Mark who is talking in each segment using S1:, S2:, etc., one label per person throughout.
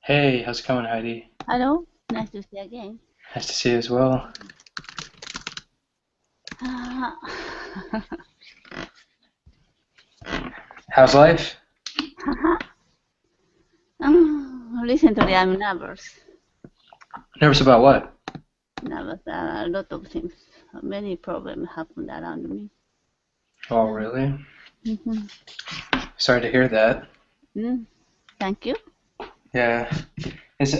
S1: Hey, how's it going, Heidi?
S2: Hello, nice to see you again.
S1: Nice to see you as well.
S2: Uh,
S1: How's life?
S2: Recently, I'm nervous.
S1: Nervous about what?
S2: Nervous. A lot of things. Many problems happened around me.
S1: Oh,
S2: Yeah.
S1: really?
S2: Mhm.
S1: Sorry to hear that.
S2: Mm, thank you.
S1: Yeah.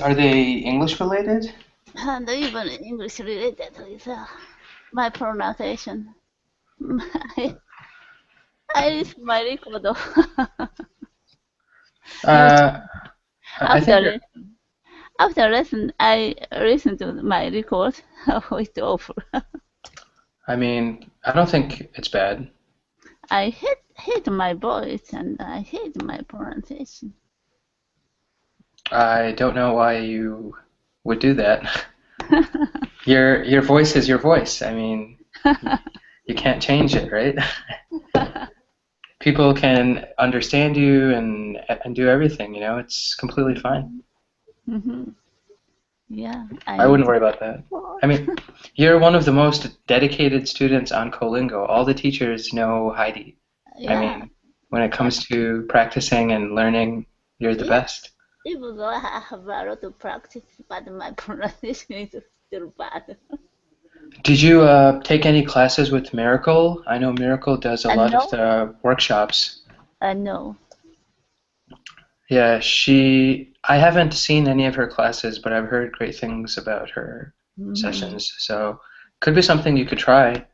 S1: Are they English related?
S2: And even English related is my pronunciation. I risk my record. You
S1: Uh, I think
S2: after after lesson, I listen to my record. It's awful.
S1: I don't think it's bad.
S2: I hate my voice and I hate my pronunciation.
S1: I don't know why you would do that. Your voice is your voice. You can't change it, right? People can understand you and do everything, it's completely fine.
S2: Hmm. Yeah,
S1: I
S2: I
S1: wouldn't worry about that. I mean, you're one of the most dedicated students on Colingo. All the teachers know Heidi. I
S2: yeah,
S1: mean, when it
S2: but
S1: comes to practicing and learning, you're the
S2: yeah,
S1: best.
S2: even though I have a lot of practice, but my pronunciation is still bad.
S1: Did you take any classes with Miracle? I know Miracle does a lot of
S2: No,
S1: the workshops.
S2: no.
S1: Yeah, I haven't seen any of her classes, but I've heard great things about her
S2: Hmm.
S1: sessions. So could be something you could try.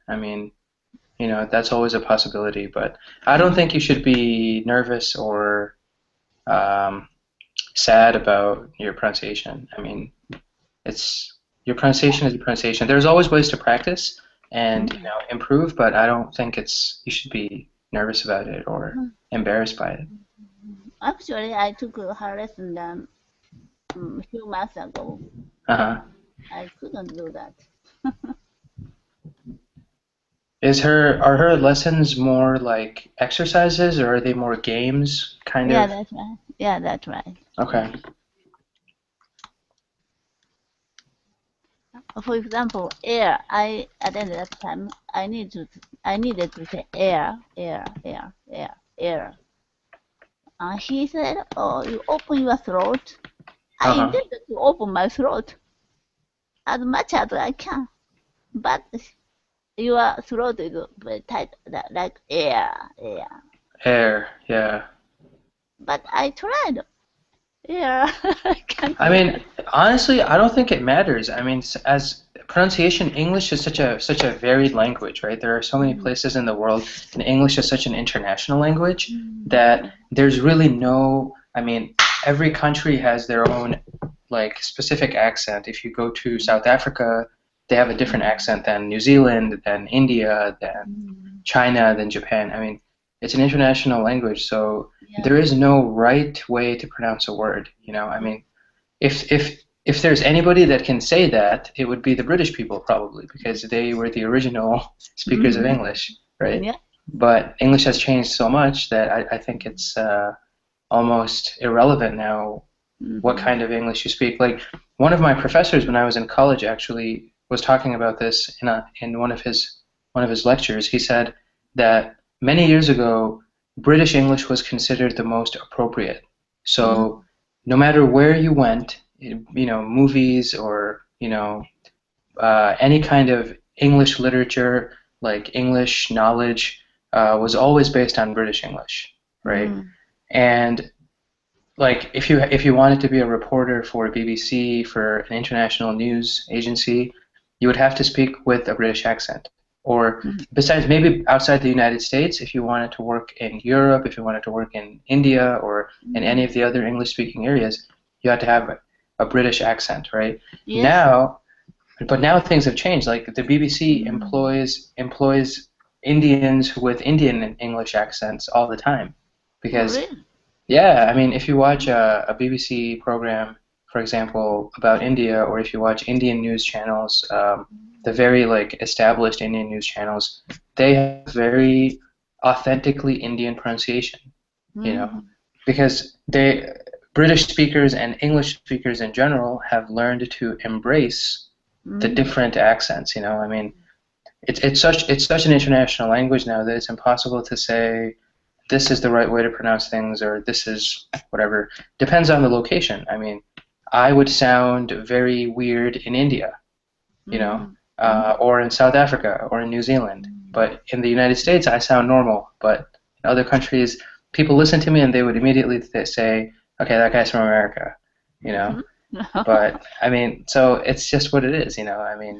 S1: That's always a possibility, but I don't think you should be nervous or um, sad about your pronunciation. It's your pronunciation is your pronunciation. There's always ways to practice and improve, but I don't think it's you should be nervous about it or embarrassed by it.
S2: Actually, I took her lesson a few months ago.
S1: Uh-huh.
S2: I couldn't do that.
S1: Are her lessons more like exercises or are they more games kind
S2: Yeah,
S1: of?
S2: that's right. Yeah, that's right.
S1: Okay.
S2: For example, air. I at that time I needed to say air, air, air, air, air. He said, "Oh, you open your throat." I
S1: Uh-huh.
S2: intended to open my throat as much as I can, but your throat is very tight, like air, air.
S1: Air, yeah.
S2: But I tried air. I can't
S1: I
S2: do
S1: mean,
S2: that.
S1: honestly, I don't think it matters. As pronunciation, English is such a varied language, right? There are so many
S2: Mm,
S1: places in the world, and English is such an international language that
S2: mm,
S1: there's really no, every country has their own like specific accent. If you go to South Africa, they have a different
S2: mm,
S1: accent than New Zealand, than India, than
S2: mm.
S1: China, than Japan. It's an international language, so there
S2: Yeah.
S1: is no right way to pronounce a word, if there's anybody that can say that, it would be the British people probably because they were the original speakers of
S2: Hmm.
S1: English, right?
S2: Yeah.
S1: But English has changed so much that I think it's almost irrelevant now what
S2: Hmm.
S1: kind of English you speak. Like one of my professors when I was in college actually was talking about this in one of his lectures. He said that many years ago, British English was considered the most appropriate.
S2: Mm.
S1: So no matter where you went, movies or any kind of English literature, like English knowledge, was always based on British English, right?
S2: Mm.
S1: And like if you wanted to be a reporter for BBC for an international news agency, you would have to speak with a British accent. Or
S2: Mm.
S1: besides, maybe outside the United States, if you wanted to work in Europe, if you wanted to work in India or in any
S2: Mm.
S1: of the other English-speaking areas, you had to have a British accent, right?
S2: Yes.
S1: Now, but now things have changed. Like the BBC
S2: Mm.
S1: employs Indians with Indian English accents all the time
S2: Oh,
S1: because
S2: really?
S1: yeah, if you watch a BBC program, for example, about India, or if you watch Indian news channels, the very like established Indian news channels, they have very authentically Indian pronunciation, you know,
S2: Mm.
S1: because British speakers and English speakers in general have learned to embrace the
S2: Mm.
S1: different accents. I mean, it's such an international language now that it's impossible to say this is the right way to pronounce things or this is whatever. Depends on the location. I mean, I would sound very weird in India,
S2: Mm. Mm.
S1: or in South Africa or in New Zealand. But in the United States, I sound normal. But in other countries, people listen to me and they would immediately say, "Okay, that guy's from America," you know.
S2: Mhm.
S1: But I mean, so it's just what it is. I mean,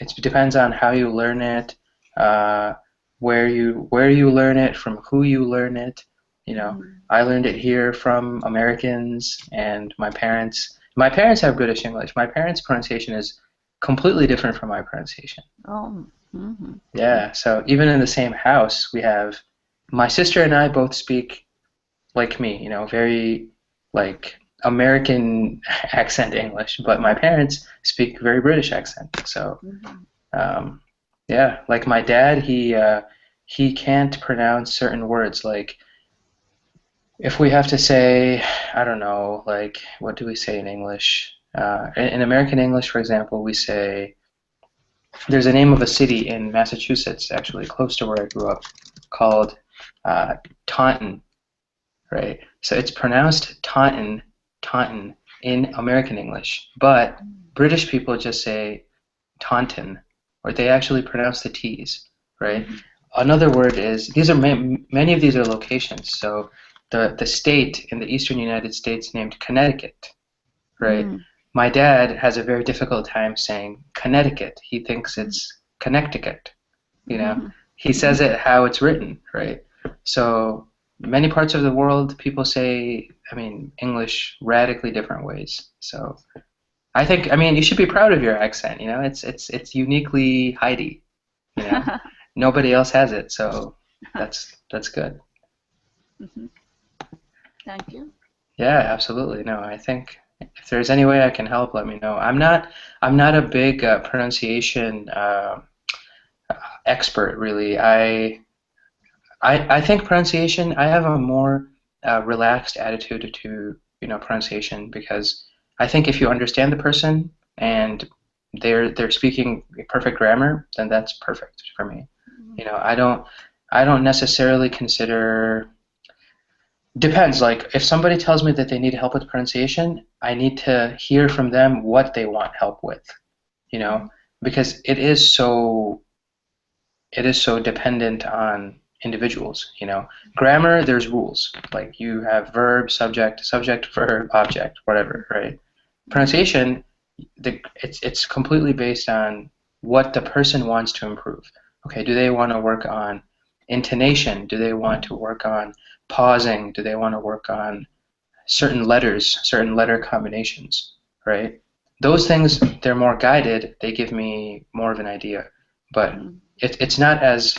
S1: it depends on how you learn it, uh, where you learn it, from who you learn it. You know,
S2: Mm.
S1: I learned it here from Americans and my parents. My parents have British English. My parents' pronunciation is completely different from my pronunciation.
S2: Oh. Mhm.
S1: Yeah, so even in the same house, we have my sister and I both speak like me, very like American accent English, but my parents speak very British accent. So,
S2: Mhm.
S1: um, yeah, like my dad, he can't pronounce certain words. Like if we have to say, I don't know, like what do we say in English? In American English, for example, we say there's a name of a city in Massachusetts, actually close to where I grew up, called uh, Taunton, right? So it's pronounced Taunton, Taunton in American English, but British people just say Taunton, or they actually pronounce the T's, right?
S2: Mhm.
S1: Another word is these are many of these are locations. So the state in the eastern United States named Connecticut, right?
S2: Mm.
S1: My dad has a very difficult time saying Connecticut. He thinks it's Connecticut, you know.
S2: Mhm.
S1: He
S2: Mhm.
S1: says it how it's written, right? So many parts of the world, people say, I mean, English radically different ways. So I mean, you should be proud of your accent. It's uniquely Heidi. You know, nobody else has it, so that's good.
S2: Mhm. Thank you.
S1: Yeah, absolutely. No, I think if there's any way I can help, let me know. I'm not a big pronunciation expert, really. I think pronunciation, I have a more relaxed attitude to, pronunciation because I think if you understand the person and they're speaking perfect grammar, then that's perfect for me.
S2: Mhm.
S1: I don't necessarily consider depends. Like if somebody tells me that they need help with pronunciation, I need to hear from them what they want help with, you know,
S2: Mhm.
S1: because it is so dependent on individuals. Grammar, there's rules. Like you have verb, subject, verb, object, whatever, right?
S2: Mhm.
S1: Pronunciation, it's completely based on what the person wants to improve. Okay, do they want to work on intonation? Do they want to work on pausing? Do they want to work on certain letters, certain letter combinations, right? Those things, they're more guided. They give me more of an idea, but
S2: Mhm.
S1: it's not as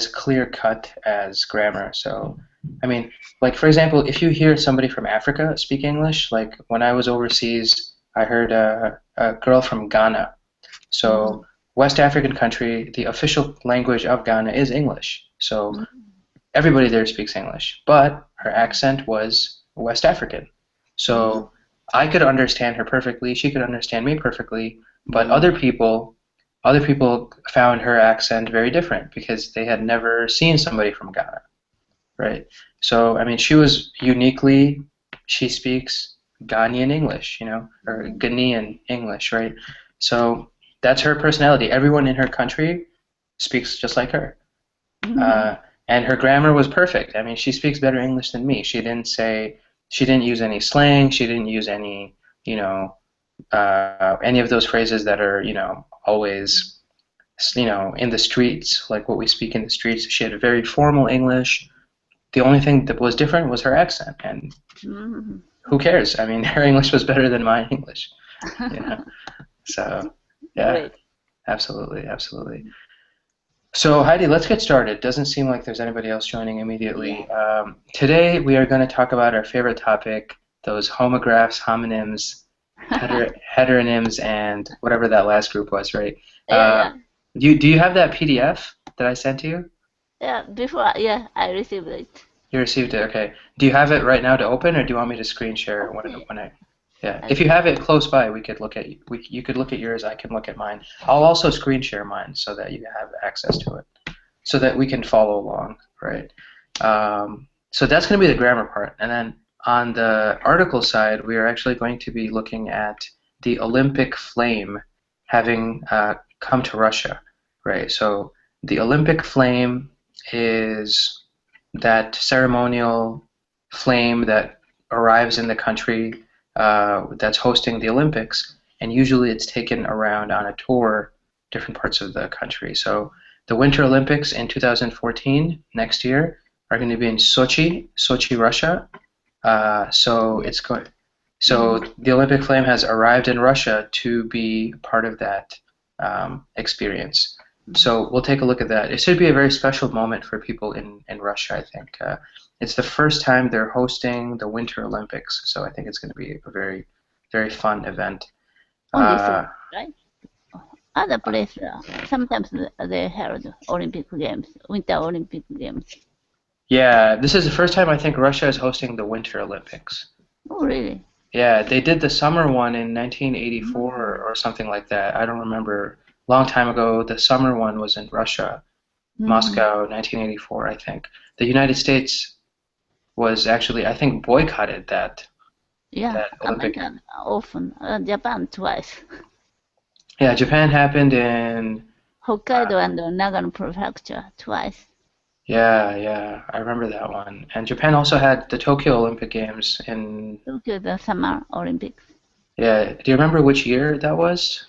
S1: clear cut as grammar. So, I mean, like for example, if you hear somebody from Africa speak English, like when I was overseas, I heard a girl from Ghana. So,
S2: Mhm.
S1: West African country, the official language of Ghana is English. So
S2: Mhm.
S1: everybody there speaks English, but her accent was West African.
S2: Mhm.
S1: So I could understand her perfectly, she could understand me perfectly, but
S2: Mhm.
S1: other people found her accent very different because they had never seen somebody from Ghana, right? So I mean, she speaks Ghanaian English, or
S2: Mhm.
S1: Ghanaian English, right? So that's her personality. Everyone in her country speaks just like her.
S2: Mhm.
S1: Uh, and her grammar was perfect. I mean, she speaks better English than me. She didn't use any slang. She didn't use any of those phrases that are, always, in the streets, like what we speak in the streets. She had a very formal English. The only thing that was different was her accent. And
S2: Mhm.
S1: who cares? I mean, her English was better than my English, you know? So, yeah,
S2: Great.
S1: absolutely, absolutely. So, Heidi, let's get started. Doesn't seem like there's anybody else joining
S2: Yeah.
S1: immediately. Today, we are going to talk about our favorite topic, those homographs, homonyms, heteronyms, and whatever that last group was, right?
S2: Yeah,
S1: Uh,
S2: yeah.
S1: do you have that PDF that I sent to you?
S2: Yeah, before, yeah, I received it.
S1: You received it. Okay. Do you have it right now to open, or do you want me to screen share
S2: Okay.
S1: when I? Yeah.
S2: I,
S1: If you have it close by, we could look at you could look at yours. I can look at mine. I'll also screen share mine so that you have access to it, so that we can follow along, right? So that's going to be the grammar part, and then on the article side, we are actually going to be looking at the Olympic flame having come to Russia, right? So the Olympic flame is that ceremonial flame that arrives in the country that's hosting the Olympics, and usually it's taken around on a tour, different parts of the country. So the Winter Olympics in 2014, next year, are going to be in Sochi, Russia. So
S2: yes.
S1: it's going. So
S2: Mm-hmm.
S1: the Olympic flame has arrived in Russia to be part of that experience. So we'll take a look at that. It should be a very special moment for people in Russia, I think. It's the first time they're hosting the Winter Olympics, so I think it's going to be a very, very fun event.
S2: Only so,
S1: Uh,
S2: right? Other places, sometimes they held Olympic Games, Winter Olympic Games.
S1: yeah, this is the first time I think Russia is hosting the Winter Olympics.
S2: Oh, really?
S1: Yeah, they did the summer one in 1984
S2: Mm-hmm.
S1: or something like that. I don't remember. Long time ago, the summer one was in Russia,
S2: Mm-hmm.
S1: Moscow, 1984, I think. The United States was actually, I think, boycotted
S2: Yeah,
S1: that Olympic.
S2: American often, Japan twice.
S1: Yeah, Japan happened in.
S2: Hokkaido and Nagano Prefecture twice.
S1: Yeah, I remember that one. And Japan also had the Tokyo Olympic Games in.
S2: Tokyo, the Summer Olympics.
S1: Yeah, do you remember which year that was?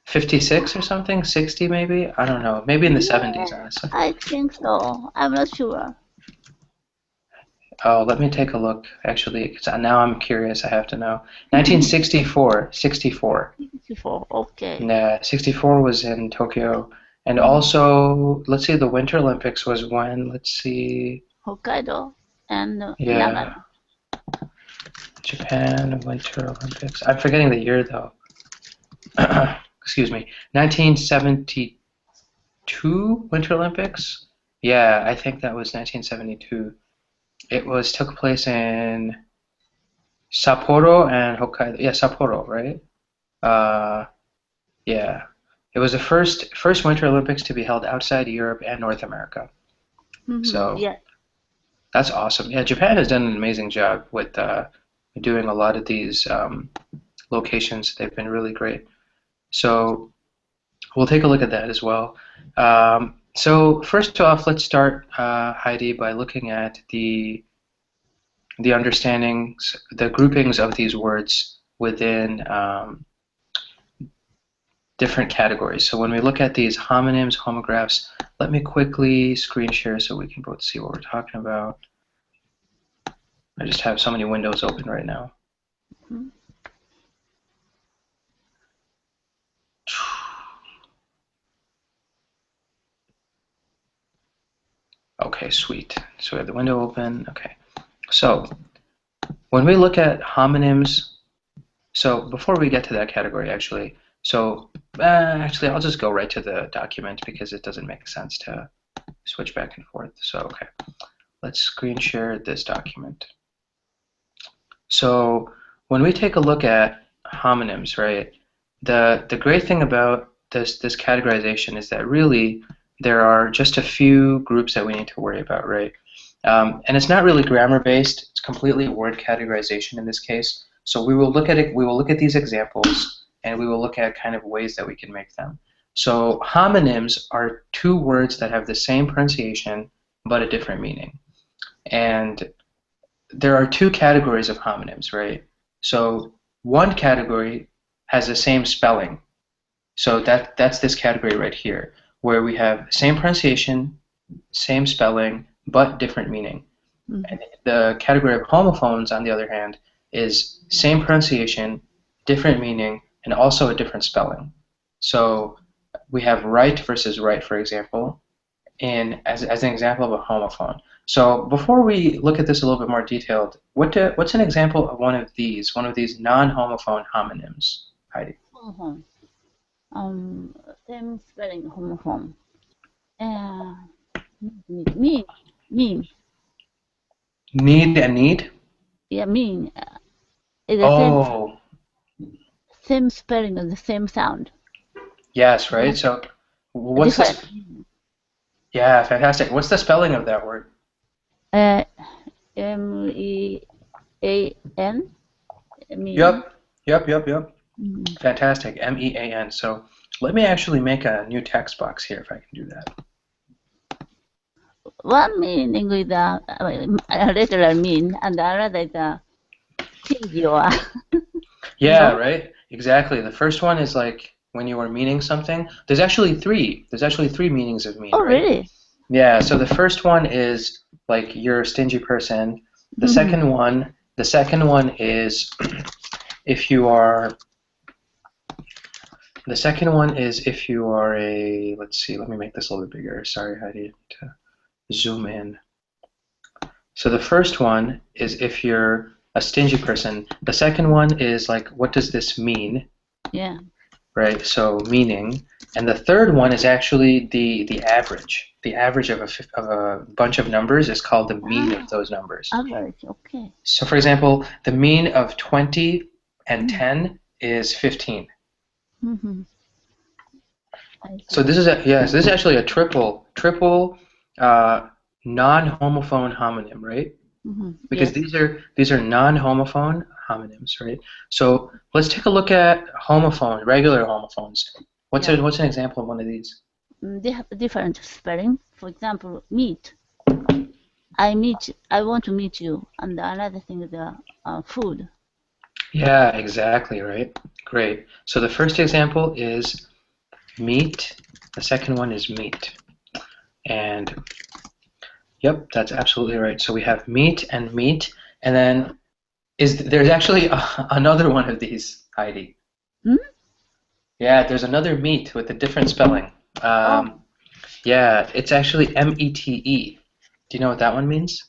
S1: 56 or something? 60 maybe? I don't know. Maybe in the 70s,
S2: Yeah,
S1: honestly.
S2: I think so. I'm not sure.
S1: Oh, let me take a look, actually, because now I'm curious. I have to know. 1964, 64.
S2: 64. Okay.
S1: Yeah, 64 was in Tokyo. And also, let's see, the Winter Olympics was when? Let's see.
S2: Hokkaido and
S1: Yeah,
S2: Nagano.
S1: Japan Winter Olympics. I'm forgetting the year, though. Excuse me. 1972 Winter Olympics? Yeah, I think that was 1972. It was took place in Sapporo and Hokkaido. Yeah, Sapporo, right? Uh, yeah. It was the first Winter Olympics to be held outside Europe and North America. So
S2: Yes.
S1: that's awesome. Yeah, Japan has done an amazing job with doing a lot of these locations. They've been really great. So we'll take a look at that as well. So first off, let's start, Heidi, by looking at the understandings, the groupings of these words within different categories. So when we look at these homonyms, homographs, let me quickly screen share so we can both see what we're talking about. I just have so many windows open right now.
S2: Mhm.
S1: Okay, sweet. So we have the window open. Okay. So when we look at homonyms, so before we get to that category, actually, actually, I'll just go right to the document because it doesn't make sense to switch back and forth. So, okay, let's screen share this document. So when we take a look at homonyms, right, the great thing about this categorization is that really there are just a few groups that we need to worry about, right? And it's not really grammar based; it's completely word categorization in this case. So we will look at it. We will look at these examples, and we will look at kind of ways that we can make them. So homonyms are two words that have the same pronunciation but a different meaning. And there are two categories of homonyms, right? So one category has the same spelling. So that's this category right here, where we have same pronunciation, same spelling, but different meaning.
S2: Mhm.
S1: And the category of homophones, on the other hand, is same pronunciation, different meaning, and also a different spelling. So we have right versus right, for example, as an example of a homophone. So before we look at this a little bit more detailed, what's an example of one of these non-homophone homonyms, Heidi?
S2: Homophone. Same spelling homophone. Uh, mean, mean.
S1: Need and need?
S2: Yeah, mean. It's the
S1: Oh,
S2: same spelling and the same sound.
S1: yes, right.
S2: But
S1: So, what's
S2: different.
S1: this? Yeah, fantastic. What's the spelling of that word?
S2: Uh, MEAN mean.
S1: Yep, yep.
S2: Mm.
S1: Fantastic. MEAN. So, let me actually make a new text box here if I can do that.
S2: One meaning is a literal mean, and the other is a change your, you
S1: Yeah,
S2: know.
S1: right. Exactly. The first one is like when you are meaning something. There's actually three. There's actually three meanings of mean,
S2: Oh,
S1: right?
S2: really?
S1: Yeah. So the first one is like you're a stingy person. The
S2: Mm-hmm.
S1: second one, the second one is if you are. The second one is if you are a. Let's see. Let me make this a little bit bigger. Sorry, Heidi. To zoom in. So the first one is if you're a stingy person. The second one is like, what does this mean?
S2: Yeah.
S1: Right? So meaning, and the third one is actually the average. The average of a bunch of numbers is called the mean of
S2: Ah,
S1: those numbers.
S2: average. Okay.
S1: So for example, the mean of 20 and
S2: Mm.
S1: 10 is 15.
S2: Mm-hmm. I
S1: So
S2: see.
S1: this is a yes, this is actually a triple uh, non-homophone homonym, right?
S2: Mm-hmm.
S1: Because
S2: Yes.
S1: these are non-homophone homonyms, right? So let's take a look at homophones, regular homophones.
S2: Yeah.
S1: What's an example of one of these?
S2: They have different spelling. For example, meet. I want to meet you. And another thing is food.
S1: Yeah, exactly, right? Great. So the first example is meat. The second one is meat. And yep, that's absolutely right. So we have meat, and then there's actually another one of these, Heidi.
S2: Hmm?
S1: Yeah, there's another meat with a different spelling.
S2: Oh.
S1: Yeah, it's actually Mete. Do you know what that one means?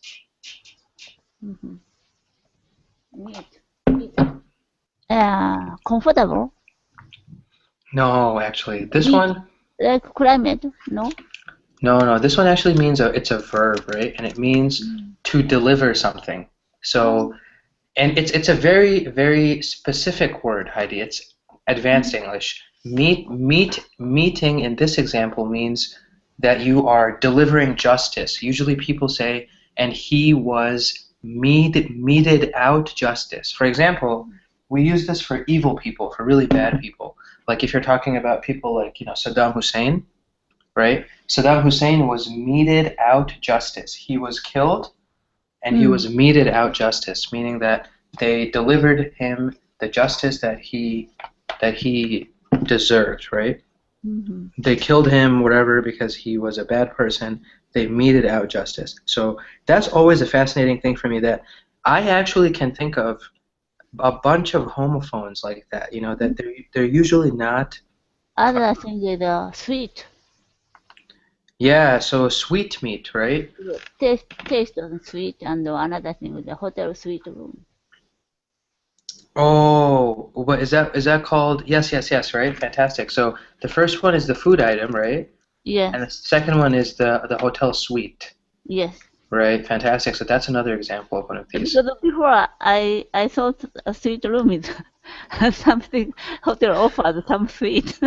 S2: Mm-hmm. Meat. Meat. Comfortable.
S1: No, actually, this
S2: Meat.
S1: one,
S2: Like climate. No.
S1: no, this one actually means it's a verb, right? And it means
S2: Mm.
S1: to deliver something.
S2: Oh.
S1: So, and it's a very specific word, Heidi. It's advanced
S2: Mm.
S1: English. Meeting in this example means that you are delivering justice. Usually people say, and he was meted out justice. For example, we use this for evil people, for really bad people. Like if you're talking about people like, Saddam Hussein, right? Saddam Hussein was meted out justice. He was killed and he
S2: Mm.
S1: was meted out justice, meaning that they delivered him the justice that he deserved, right?
S2: Mm-hmm.
S1: They killed him, whatever, because he was a bad person. They meted out justice. So that's always a fascinating thing for me that I actually can think of a bunch of homophones like that. That they're usually not.
S2: Other thing is sweet.
S1: Yeah, so sweet meat, right?
S2: Taste of sweet, and another thing is the hotel suite room.
S1: Oh, what is that called? Yes, right? Fantastic. So the first one is the food item, right?
S2: Yes.
S1: And the second one is the hotel suite,
S2: Yes.
S1: right? Fantastic. So that's another example of one of these.
S2: Because before I thought a suite room is something hotel offers some suite.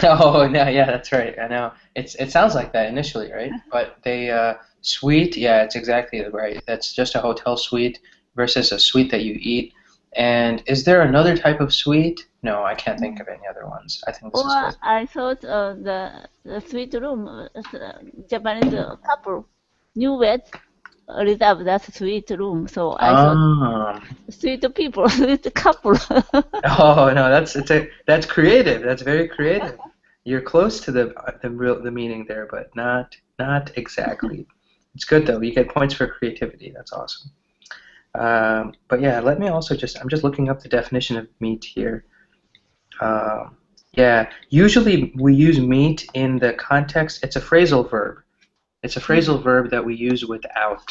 S1: Oh, no, yeah, that's right. I know. It sounds like that initially, right? But they suite, yeah, it's exactly right. That's just a hotel suite versus a suite that you eat. And is there another type of suite? No, I can't think of any other ones. I think this is
S2: Or
S1: it.
S2: I thought the suite room, Japanese couple, new wed reserve that suite room. So I thought
S1: Um,
S2: sweet people, sweet couple.
S1: oh no, that's creative. That's very creative. You're close to the meaning there, but not exactly. It's good though. You get points for creativity. That's awesome. But yeah, let me also I'm just looking up the definition of meat here. Yeah, usually we use meat in the context. It's a phrasal verb. It's a phrasal verb that we use without.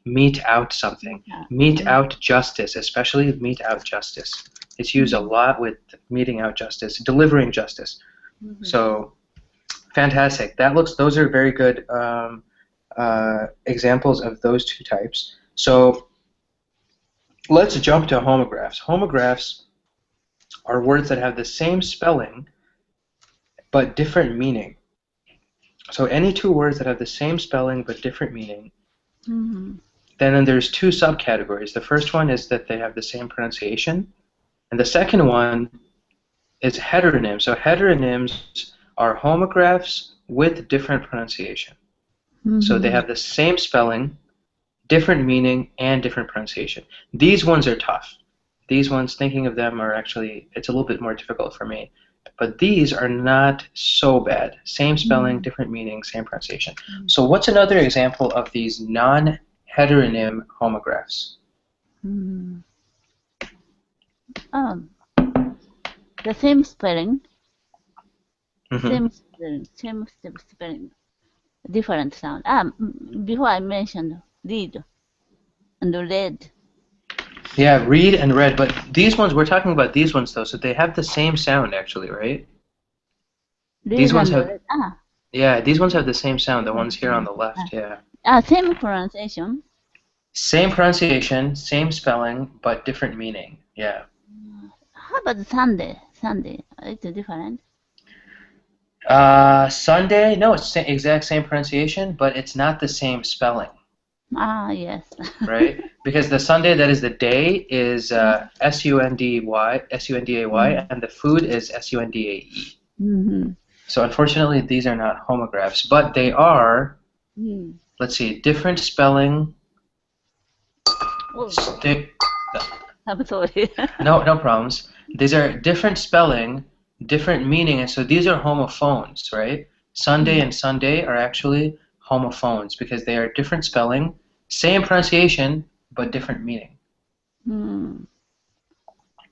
S1: Mete out something. Mete out justice, especially mete out justice. It's used a lot with meting out justice, delivering justice. So fantastic. Those are very good examples of those two types. So let's jump to homographs. Homographs are words that have the same spelling but different meaning. So any two words that have the same spelling but different meaning,
S2: Mm-hmm.
S1: then there's two subcategories. The first one is that they have the same pronunciation, and the second one is heteronyms. So heteronyms are homographs with different pronunciation. So they
S2: Mm-hmm.
S1: have the same spelling, different meaning, and different pronunciation. These ones are tough. These ones, thinking of them, are actually, it's a little bit more difficult for me. But these are not so bad. Same spelling, different meaning, same pronunciation. So what's another example of these non-heteronym homographs?
S2: Mm-hmm. Um, the same spelling,
S1: Mm-hmm.
S2: same spelling, different sound. Before I mentioned read and read.
S1: Yeah, read and read, but these ones, we're talking about these ones though, so they have the same sound actually, right? These
S2: Read
S1: ones
S2: and
S1: have,
S2: read.
S1: yeah, these ones have the same sound, the ones here on the left, yeah.
S2: Same pronunciation.
S1: Same pronunciation, same spelling, but different meaning, yeah.
S2: How about Sunday? Sunday, it's different.
S1: Sunday, no, it's the exact same pronunciation, but it's not the same spelling,
S2: Yes.
S1: right? Because the Sunday, that is the day, is S-U-N-D-Y, S-U-N-D-A-Y, and the food is S-U-N-D-A-E.
S2: Mm-hmm.
S1: So unfortunately, these are not homographs, but they are,
S2: Mm.
S1: let's see, different spelling.
S2: Oh,
S1: Sti-
S2: I'm sorry.
S1: no problems. These are different spelling, different meaning, and so these are homophones, right? Sunday and Sunday are actually homophones because they are different spelling, same pronunciation, but different meaning.
S2: Mm.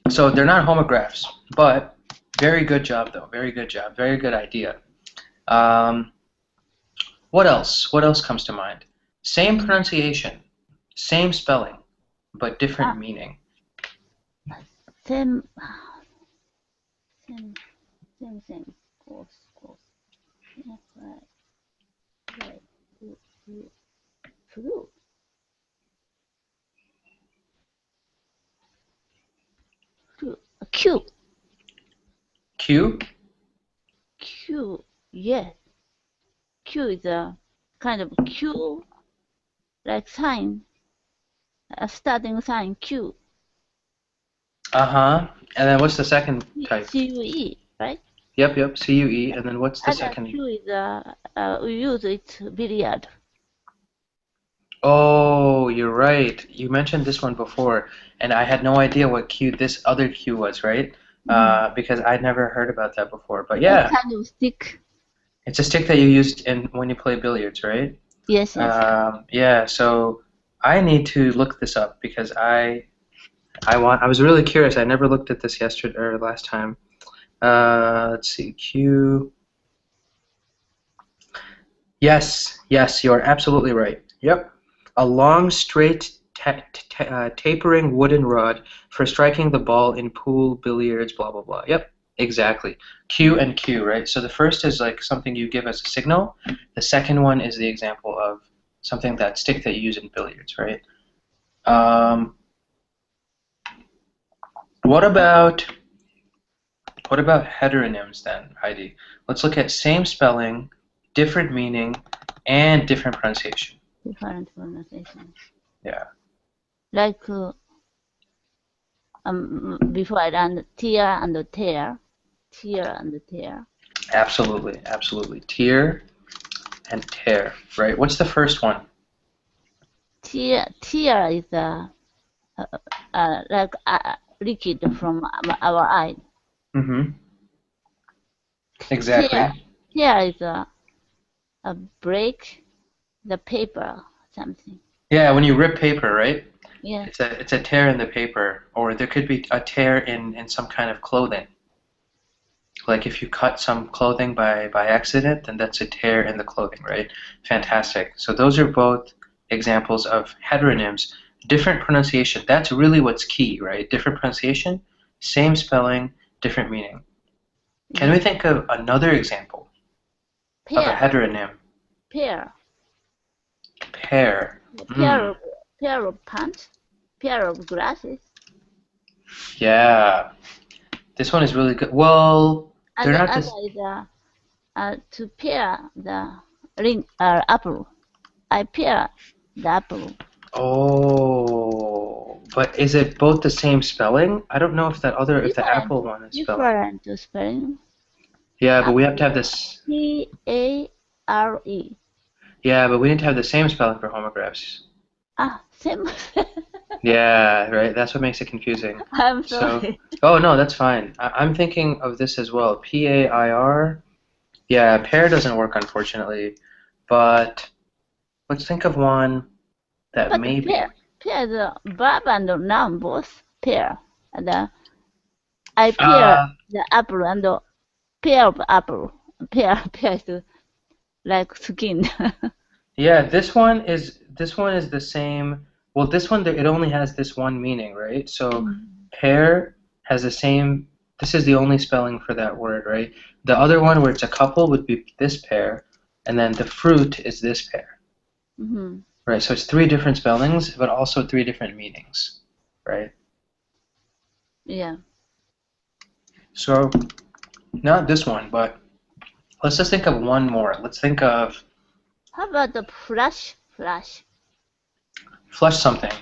S1: So they're not homographs, but very good job though. Very good job. Very good idea. Um, what else? What else comes to mind? Same pronunciation, same spelling, but different
S2: Ah,
S1: meaning.
S2: same, same, same. Course. Yeah, right. Flu, flu, flu. Flu. Q,
S1: Q?
S2: Q. Yes, Q is a kind of Q, like sign, a starting sign Q.
S1: Uh-huh. And then what's the second type?
S2: CUE, right?
S1: Yep, C-U-E. And then what's the
S2: Other
S1: second?
S2: Q is we use it billiard.
S1: Oh, you're right. You mentioned this one before, and I had no idea what Q this other Q was, right?
S2: Mm.
S1: Because I'd never heard about that before. But
S2: A
S1: yeah,
S2: kind of stick.
S1: it's a stick that you used in when you play billiards, right?
S2: Yes.
S1: Yeah, so I need to look this up because I was really curious. I never looked at this yesterday or last time. Let's see, Q. Yes, you are absolutely right. Yep. A long, straight, tapering wooden rod for striking the ball in pool, billiards, blah, blah, blah. Yep, exactly. Q and Q, right? So the first is like something you give as a signal. The second one is the example of something that stick that you use in billiards, right? Um, what about what about heteronyms then, Heidi? Let's look at same spelling, different meaning, and different pronunciation.
S2: Different pronunciation.
S1: Yeah.
S2: Like before I learned tear and tear.
S1: Absolutely. Tear and tear, right? What's the first one?
S2: Tear is like liquid from our eye.
S1: Mm-hmm.
S2: Tear,
S1: Exactly.
S2: tear is a break the paper something.
S1: Yeah, when you rip paper, right?
S2: Yes.
S1: It's a tear in the paper, or there could be a tear in some kind of clothing. Like if you cut some clothing by accident, then that's a tear in the clothing, right? Fantastic. So those are both examples of heteronyms, different pronunciation. That's really what's key, right? Different pronunciation, same spelling, different meaning. Can we
S2: Yes.
S1: think of another example of a
S2: Pair,
S1: heteronym?
S2: pair,
S1: Pair.
S2: pair
S1: Mm.
S2: of pair of pants. pair of glasses.
S1: Yeah, this one is really good. Well,
S2: And
S1: they're
S2: the
S1: not
S2: other
S1: this.
S2: is to pair the ring apple. I pair the apple.
S1: Oh, but is it both the same spelling? I don't know if if the
S2: Different,
S1: Apple one is spelling.
S2: different spelling.
S1: Yeah, but we have to
S2: Apple.
S1: have this.
S2: P-A-R-E.
S1: Yeah, but we need to have the same spelling for homographs.
S2: Ah, same.
S1: Yeah, right. That's what makes it confusing.
S2: I'm
S1: So,
S2: sorry.
S1: oh no, that's fine. I'm thinking of this as well. Pair. Yeah, pair doesn't work unfortunately, but let's think of one that
S2: But pair,
S1: maybe.
S2: pair the verb and the noun both pair. And I pair
S1: Uh,
S2: the apple and the pair of apple. Pair is like skin.
S1: yeah, this one is the same. Well, this one it only has this one meaning, right? So
S2: Mm.
S1: pair has the same. This is the only spelling for that word, right? The other one where it's a couple would be this pair, and then the fruit is this pair,
S2: Mm-hmm.
S1: right? So it's three different spellings, but also three different meanings, right?
S2: Yeah.
S1: So not this one, but let's just think of one more. Let's think of
S2: How about the flash? Flash.
S1: flush something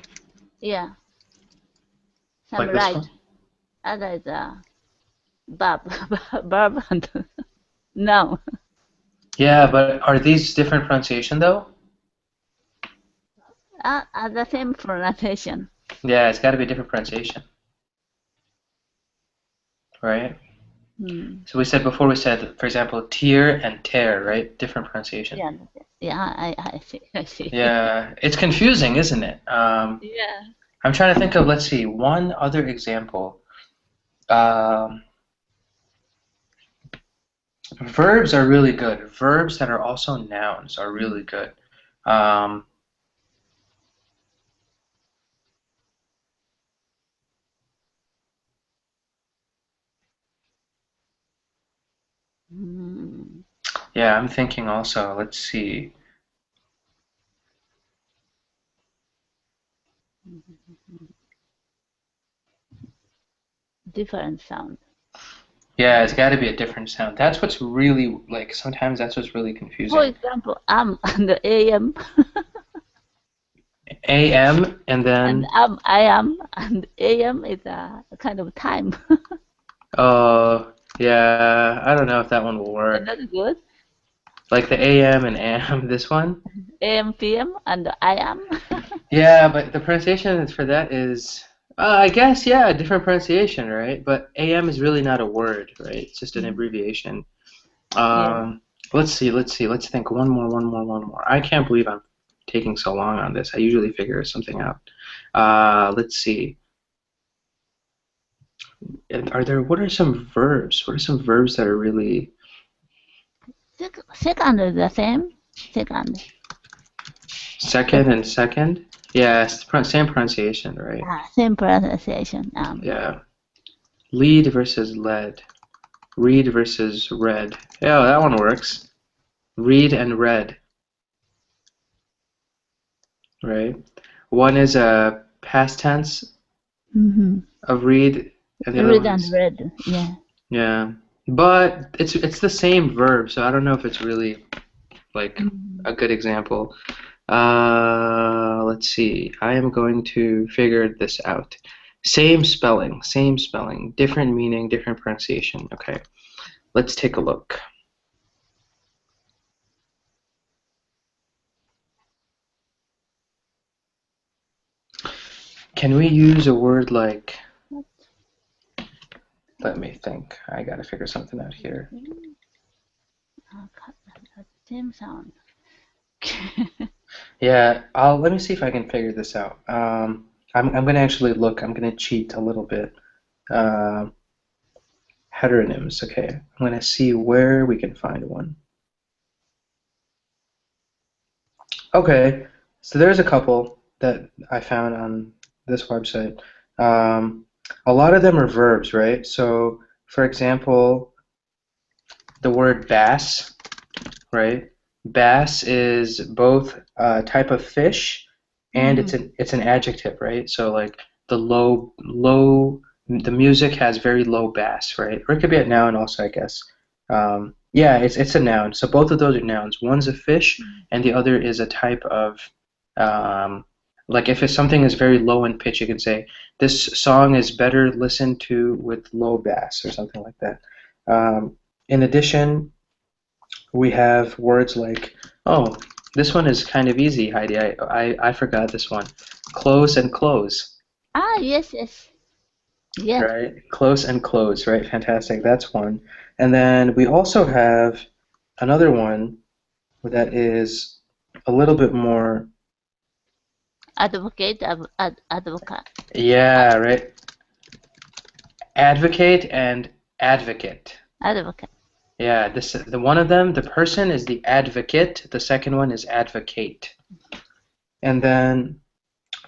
S2: Yeah. Some
S1: like this
S2: light.
S1: one.
S2: Other is verb. Verb and noun.
S1: Yeah, but are these different pronunciation though?
S2: Are the same pronunciation.
S1: Yeah, it's got to be a different pronunciation, right?
S2: Hmm.
S1: So we said before, we said, for example, tear and tear, right? Different pronunciation.
S2: Yeah. Yeah. I see. I see.
S1: Yeah, it's confusing, isn't it?
S2: Yeah.
S1: I'm trying to think of, let's see, one other example. Um, Verbs are really good. Verbs that are also nouns are really good. Um,
S2: Mm.
S1: yeah, I'm thinking also, let's see.
S2: Different sound.
S1: Yeah, it's got to be a different sound. That's what's really, like, sometimes that's what's really
S2: For
S1: confusing.
S2: example, and am
S1: AM and
S2: and
S1: then,
S2: I am and am is a kind of time.
S1: oh, yeah, I don't know if that one will work.
S2: That's good.
S1: Like the AM and AM, this one?
S2: Am PM and I am.
S1: Yeah, but the pronunciation for that is, I guess, yeah, different pronunciation, right? But AM is really not a word, right? It's just an
S2: Mm.
S1: abbreviation.
S2: Yeah.
S1: Let's think. One more. I can't believe I'm taking so long on this. I usually figure something out. Let's see. What are some verbs? What are some verbs that are really
S2: Second is the same. Second.
S1: second
S2: Second.
S1: and second? Yeah, it's the same pronunciation, right?
S2: Same pronunciation.
S1: Yeah. Lead versus lead. Read versus read. Yeah, that one works. Read and read, right? One is a past tense
S2: Mm-hmm.
S1: of read, and the other
S2: Read
S1: one
S2: and
S1: is
S2: read. Yeah.
S1: yeah. But it's the same verb, so I don't know if it's really like
S2: Mm.
S1: a good example. Let's see. I am going to figure this out. Same spelling, different meaning, different pronunciation. Okay, let's take a look. Can we use a word like, let me think. I gotta figure something out here.
S2: Same sound.
S1: Yeah, let me see if I can figure this out. I'm gonna actually look. I'm gonna cheat a little bit. Uh, Heteronyms. Okay, I'm gonna see where we can find one. Okay, so there's a couple that I found on this website. Um, a lot of them are verbs, right? So, for example, the word bass, right? Bass is both a type of fish and
S2: Mm-hmm.
S1: it's an adjective, right? So like the the music has very low bass, right? Or it could be a noun also, I guess. Yeah, it's a noun. So both of those are nouns. One's a fish, and the other is a type of um, like if it's something is very low in pitch, you can say this song is better listened to with low bass or something like that. In addition, we have words like, oh, this one is kind of easy, Heidi. I forgot this one. Close and close,
S2: Ah, yes, yes, yes.
S1: right? Close and close, right? Fantastic. That's one. And then we also have another one that is a little bit more,
S2: Advocate, advocate,
S1: yeah, right? Advocate and advocate.
S2: advocate.
S1: Yeah, the one of them, the person is the advocate, the second one is advocate. And then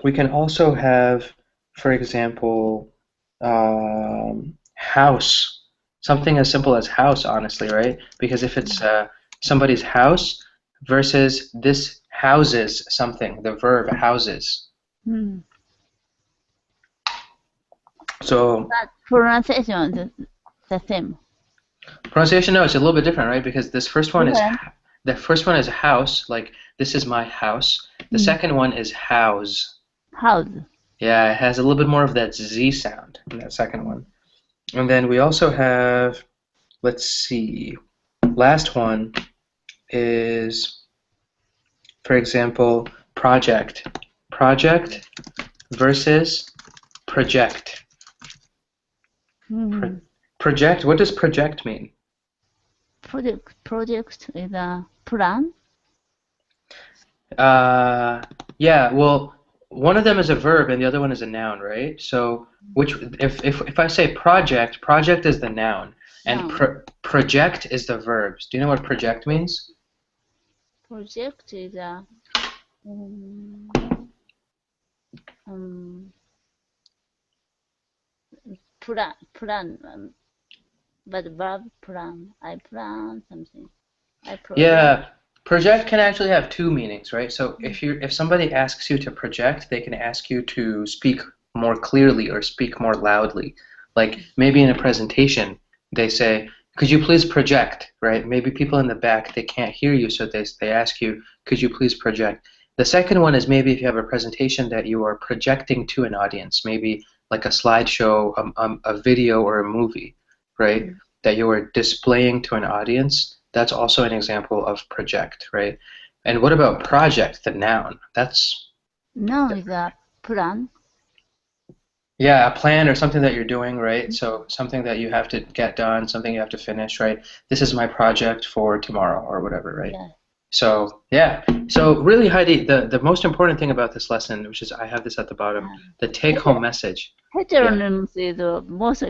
S1: we can also have, for example, house. Something as simple as house, honestly, right? Because if it's somebody's house versus this houses something, the verb houses.
S2: Hmm.
S1: So
S2: But pronunciation is the same.
S1: pronunciation, no, it's a little bit different, right? Because this first one is
S2: Different.
S1: the first one is house, like this is my house. The
S2: Hmm.
S1: second one is house.
S2: House.
S1: Yeah, it has a little bit more of that Z sound in that second one. And then we also have, let's see, last one is, for example, project. Project versus project.
S2: Hmm.
S1: Pro project, what does project mean?
S2: Project is a plan.
S1: Uh, yeah, well, one of them is a verb and the other one is a noun, right? So, which if I say project, project is the noun, and
S2: Noun.
S1: project is the verbs. Do you know what project means?
S2: Project is a um, um, plan. But verb plan. I plan something. I project.
S1: Yeah, project can actually have two meanings, right? So if somebody asks you to project, they can ask you to speak more clearly or speak more loudly. Like maybe in a presentation, they say, "Could you please project?" Right? Maybe people in the back they can't hear you, so they ask you, "Could you please project?" The second one is maybe if you have a presentation that you are projecting to an audience, maybe like a slideshow, a video, or a movie, right?
S2: Mm.
S1: That you are displaying to an audience. That's also an example of project, right? And what about project, the noun? That's,
S2: Noun is a plan.
S1: yeah, a plan or something that you're doing, right? So something that you have to get done, something you have to finish, right? This is my project for tomorrow or whatever, right?
S2: Yes.
S1: So yeah. So really, Heidi, the most important thing about this lesson, which is I have this at the bottom, the take-home message. Yeah.
S2: Heteronyms is most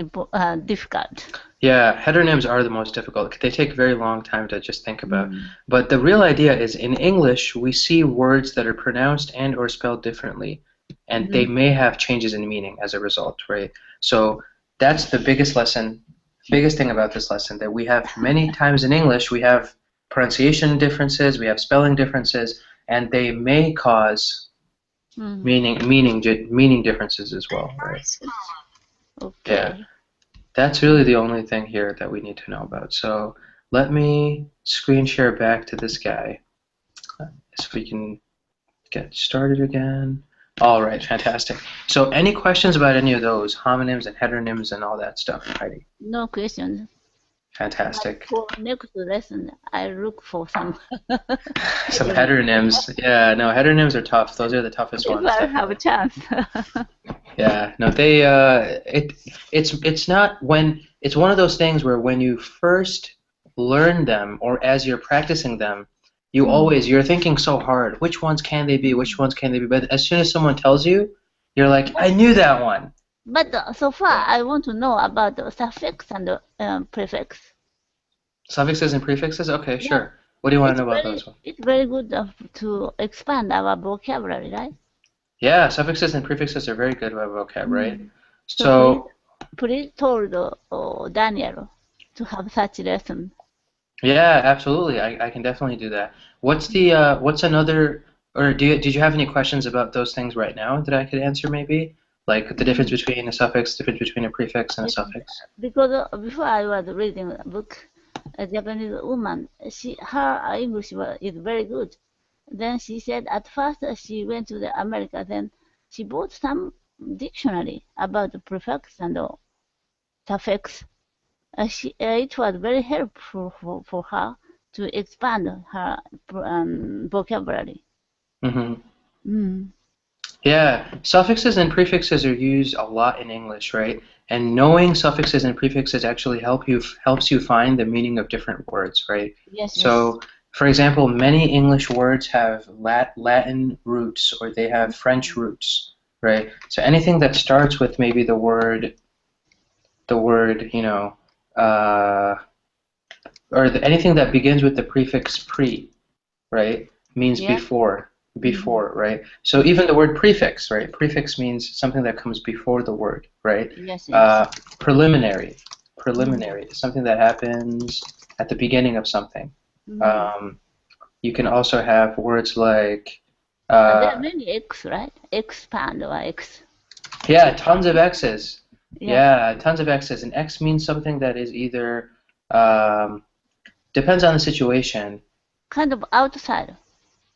S2: difficult.
S1: Yeah, heteronyms are the most difficult. They take a very long time to just think about.
S2: Mm.
S1: But the real idea is in English, we see words that are pronounced and or spelled differently, and they
S2: Mm.
S1: may have changes in meaning as a result, right? So that's the biggest lesson, biggest thing about this lesson, that we have many times in English, we have pronunciation differences, we have spelling differences, and they may cause
S2: Mm.
S1: meaning differences as well, right? Yeah.
S2: Okay.
S1: That's really the only thing here that we need to know about. So let me screen share back to this guy so we can get started again. All right, fantastic. So any questions about any of those homonyms and heteronyms and all that stuff, Heidi?
S2: No questions.
S1: Fantastic.
S2: For next lesson, I look for some.
S1: Some heteronyms. Yeah, no, heteronyms are tough. Those are the toughest
S2: If
S1: ones,
S2: I have a
S1: definitely.
S2: chance.
S1: Yeah, no, it's not when it's one of those things where when you first learn them or as you're practicing them, you're thinking so hard, which ones can they be? Which ones can they be? But as soon as someone tells you, you're like, I knew that one.
S2: But so far,
S1: Yeah.
S2: I want to know about the suffix and prefix.
S1: Suffixes and prefixes? Okay,
S2: Yeah,
S1: sure. What do you want to know about those ones?
S2: it's very good to expand our vocabulary, right?
S1: Yeah, suffixes and prefixes are very good with vocab, right?
S2: Mm. So
S1: So,
S2: please told Daniel to have such lesson.
S1: yeah, absolutely. I can definitely do that. What's another or did you have any questions about those things right now that I could answer maybe? Like the difference
S2: Mm.
S1: between a suffix, difference between a prefix and a
S2: Yes,
S1: suffix?
S2: because before I was reading a book, a Japanese woman, her English is very good. Then she said at first she went to the America, then she bought some dictionary about the prefix and the suffix. It was very helpful for her to expand her vocabulary.
S1: Hmm.
S2: Mm.
S1: Yeah, suffixes and prefixes are used a lot in English, right? And knowing suffixes and prefixes actually helps you find the meaning of different words, right?
S2: Yes, yes.
S1: So, for example, many English words have Latin roots or they have French roots, right? So anything that starts with maybe the word, uh, or anything that begins with the prefix pre, right, means
S2: Yeah.
S1: before,
S2: Hmm.
S1: right? So even the word prefix, right? Prefix means something that comes before the word, right?
S2: Yes, yes.
S1: Uh, preliminary,
S2: Hmm.
S1: preliminary is something that happens at the beginning of something.
S2: Hmm.
S1: Um, you can also have words like,
S2: There are
S1: uh,
S2: many X, right? Expand or X.
S1: yeah, tons of X's.
S2: Yes.
S1: Yeah, tons of X's. And X means something that is either, um, depends on the situation.
S2: Kind of outside.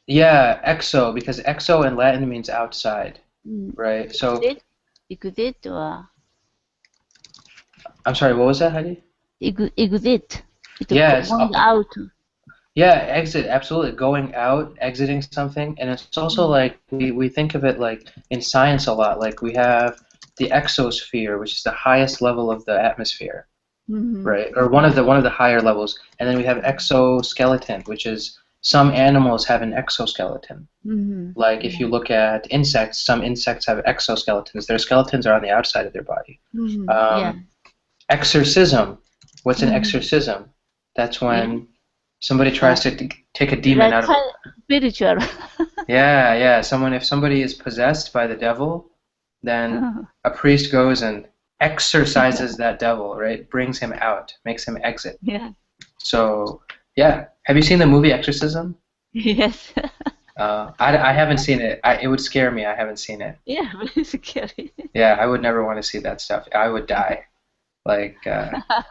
S1: Yeah, exo, because exo in Latin means outside,
S2: Mm.
S1: right? So,
S2: Exit, exit or
S1: I'm sorry, what was that, Heidi?
S2: exit. It's
S1: Yeah,
S2: going out.
S1: yeah, exit, absolutely. Going out, exiting something. And it's also
S2: Mm.
S1: like we think of it like in science a lot. Like we have the exosphere, which is the highest level of the atmosphere,
S2: Hmm.
S1: right? Or one of the higher levels. And then we have exoskeleton, which is some animals have an exoskeleton.
S2: Hmm.
S1: Like if
S2: Yeah.
S1: you look at insects, some insects have exoskeletons. Their skeletons are on the outside of their body.
S2: Hmm. Yeah.
S1: Um, exorcism. What's an
S2: Hmm.
S1: exorcism? That's
S2: Yeah.
S1: when somebody
S2: Uh,
S1: tries to take a demon
S2: like
S1: out of a.
S2: kind of spiritual.
S1: Yeah, yeah. If somebody is possessed by the devil, then a priest goes and exorcises that devil, right? Brings him out, makes him exit.
S2: Yeah.
S1: So, yeah. Have you seen the movie Exorcism?
S2: Yes.
S1: I haven't seen it. It would scare me. I haven't seen it.
S2: Yeah. Very scary.
S1: Yeah, I would never want to see that stuff. I would die. Like,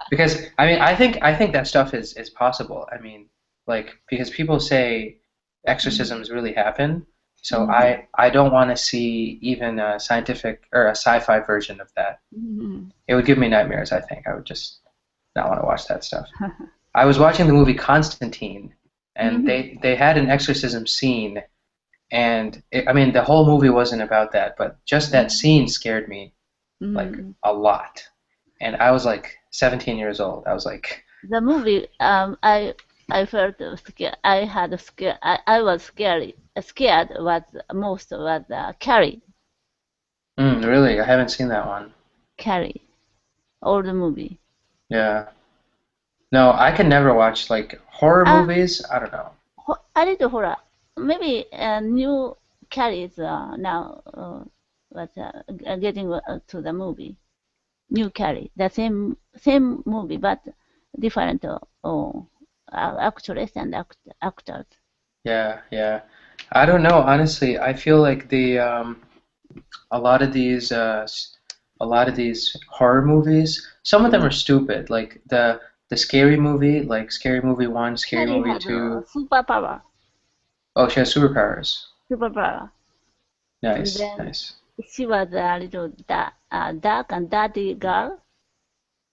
S1: because I think that stuff is possible. I mean, like because people say
S2: Hmm.
S1: exorcisms really happen, so
S2: Hmm.
S1: I don't want to see even a scientific or a sci-fi version of that.
S2: Hmm.
S1: It would give me nightmares, I think. I would just not want to watch that stuff. I was watching the movie Constantine, and
S2: Hmm.
S1: they had an exorcism scene, and I mean the whole movie wasn't about that, but just that scene scared me like
S2: Hmm.
S1: a lot. And I was like 17 years old. I was like,
S2: The movie, I felt scared. I had scared. I was scary. Scared was most was Carrie.
S1: really? I haven't seen that one.
S2: Carrie, old movie.
S1: Yeah. No, I can never watch like horror
S2: Ah,
S1: movies. I don't know.
S2: a little horror. Maybe new Carrie is now was getting to the movie. New Carrie, the same movie but different actress and actors.
S1: Yeah, yeah. I don't know, honestly. I feel like a lot of these a lot of these horror movies, some of them
S2: Mm.
S1: are stupid. Like the Scary Movie, like Scary Movie 1, Scary
S2: Carrie
S1: Movie
S2: has
S1: 2.
S2: superpower.
S1: Oh, she has superpowers.
S2: Superpower. And
S1: Nice,
S2: then
S1: nice.
S2: she was a little dark and dirty girl.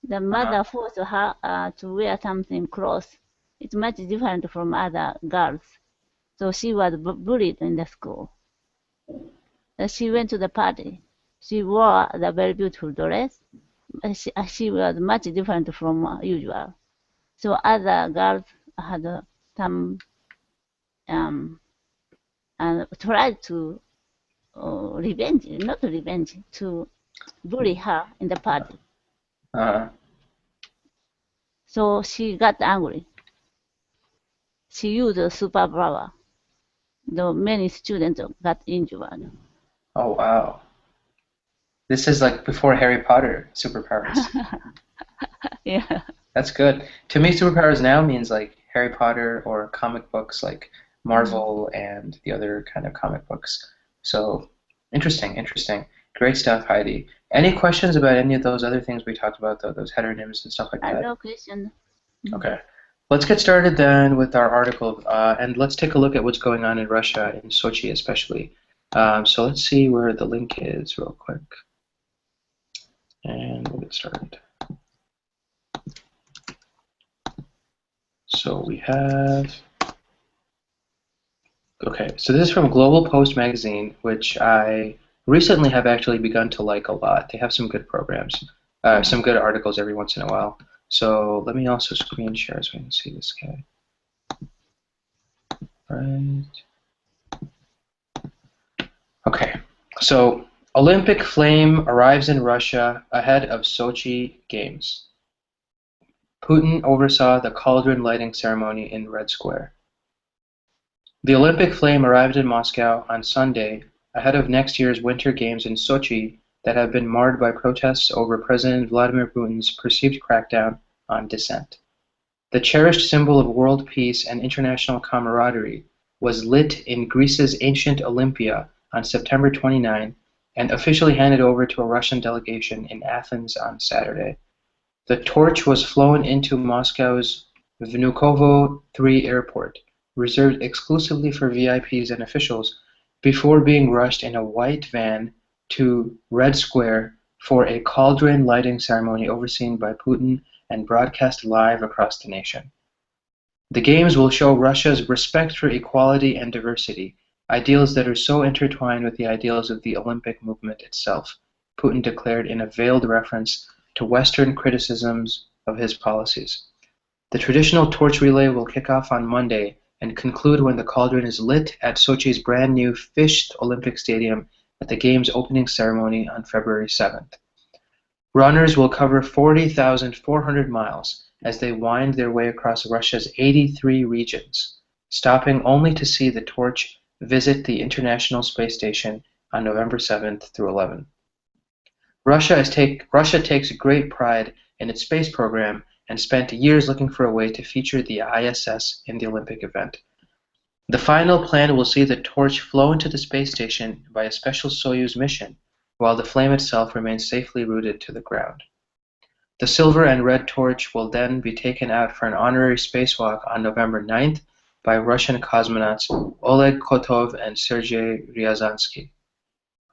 S2: The
S1: Uh-huh.
S2: mother forced her to wear something clothes. It's much different from other girls. So she was bullied in the school. She went to the party. She wore the very beautiful dress. She was much different from usual. So other girls had some um, tried to revenge, not revenge, to bully her in the party.
S1: Uh-huh.
S2: So she got angry. She used a superpower. Though many students got injured.
S1: Oh, wow. This is like before Harry Potter superpowers.
S2: Yeah.
S1: That's good. To me, superpowers now means like Harry Potter or comic books like
S2: Mm.
S1: Marvel and the other kind of comic books. So interesting, interesting. Great stuff, Heidi. Any questions about any of those other things we talked about, though, those heteronyms and stuff like that?
S2: No question. Mm.
S1: Okay. Let's get started then with our article, and let's take a look at what's going on in Russia, in Sochi especially. So let's see where the link is real quick, and we'll get started. So we have, okay, so this is from Global Post magazine, which I recently have actually begun to like a lot. They have some good programs, some good articles every once in a while. So let me also screen share so we can see this guy. Right. Okay, so Olympic flame arrives in Russia ahead of Sochi Games. Putin oversaw the cauldron lighting ceremony in Red Square. The Olympic flame arrived in Moscow on Sunday ahead of next year's Winter Games in Sochi that have been marred by protests over President Vladimir Putin's perceived crackdown on dissent. The cherished symbol of world peace and international camaraderie was lit in Greece's ancient Olympia on September 29 and officially handed over to a Russian delegation in Athens on Saturday. The torch was flown into Moscow's Vnukovo 3 airport, reserved exclusively for VIPs and officials, before being rushed in a white van to Red Square for a cauldron lighting ceremony overseen by Putin and broadcast live across the nation. The Games will show Russia's respect for equality and diversity, ideals that are so intertwined with the ideals of the Olympic movement itself, Putin declared in a veiled reference to Western criticisms of his policies. The traditional torch relay will kick off on Monday and conclude when the cauldron is lit at Sochi's brand new fished Olympic Stadium at the Games opening ceremony on February 7th. Runners will cover 40,400 miles as they wind their way across Russia's 83 regions, stopping only to see the torch visit the International Space Station on November 7th through 11th. Russia takes great pride in its space program and spent years looking for a way to feature the ISS in the Olympic event. The final plan will see the torch flown to the space station by a special Soyuz mission, while the flame itself remains safely rooted to the ground. The silver and red torch will then be taken out for an honorary spacewalk on November 9th by Russian cosmonauts Oleg Kotov and Sergei Ryazansky.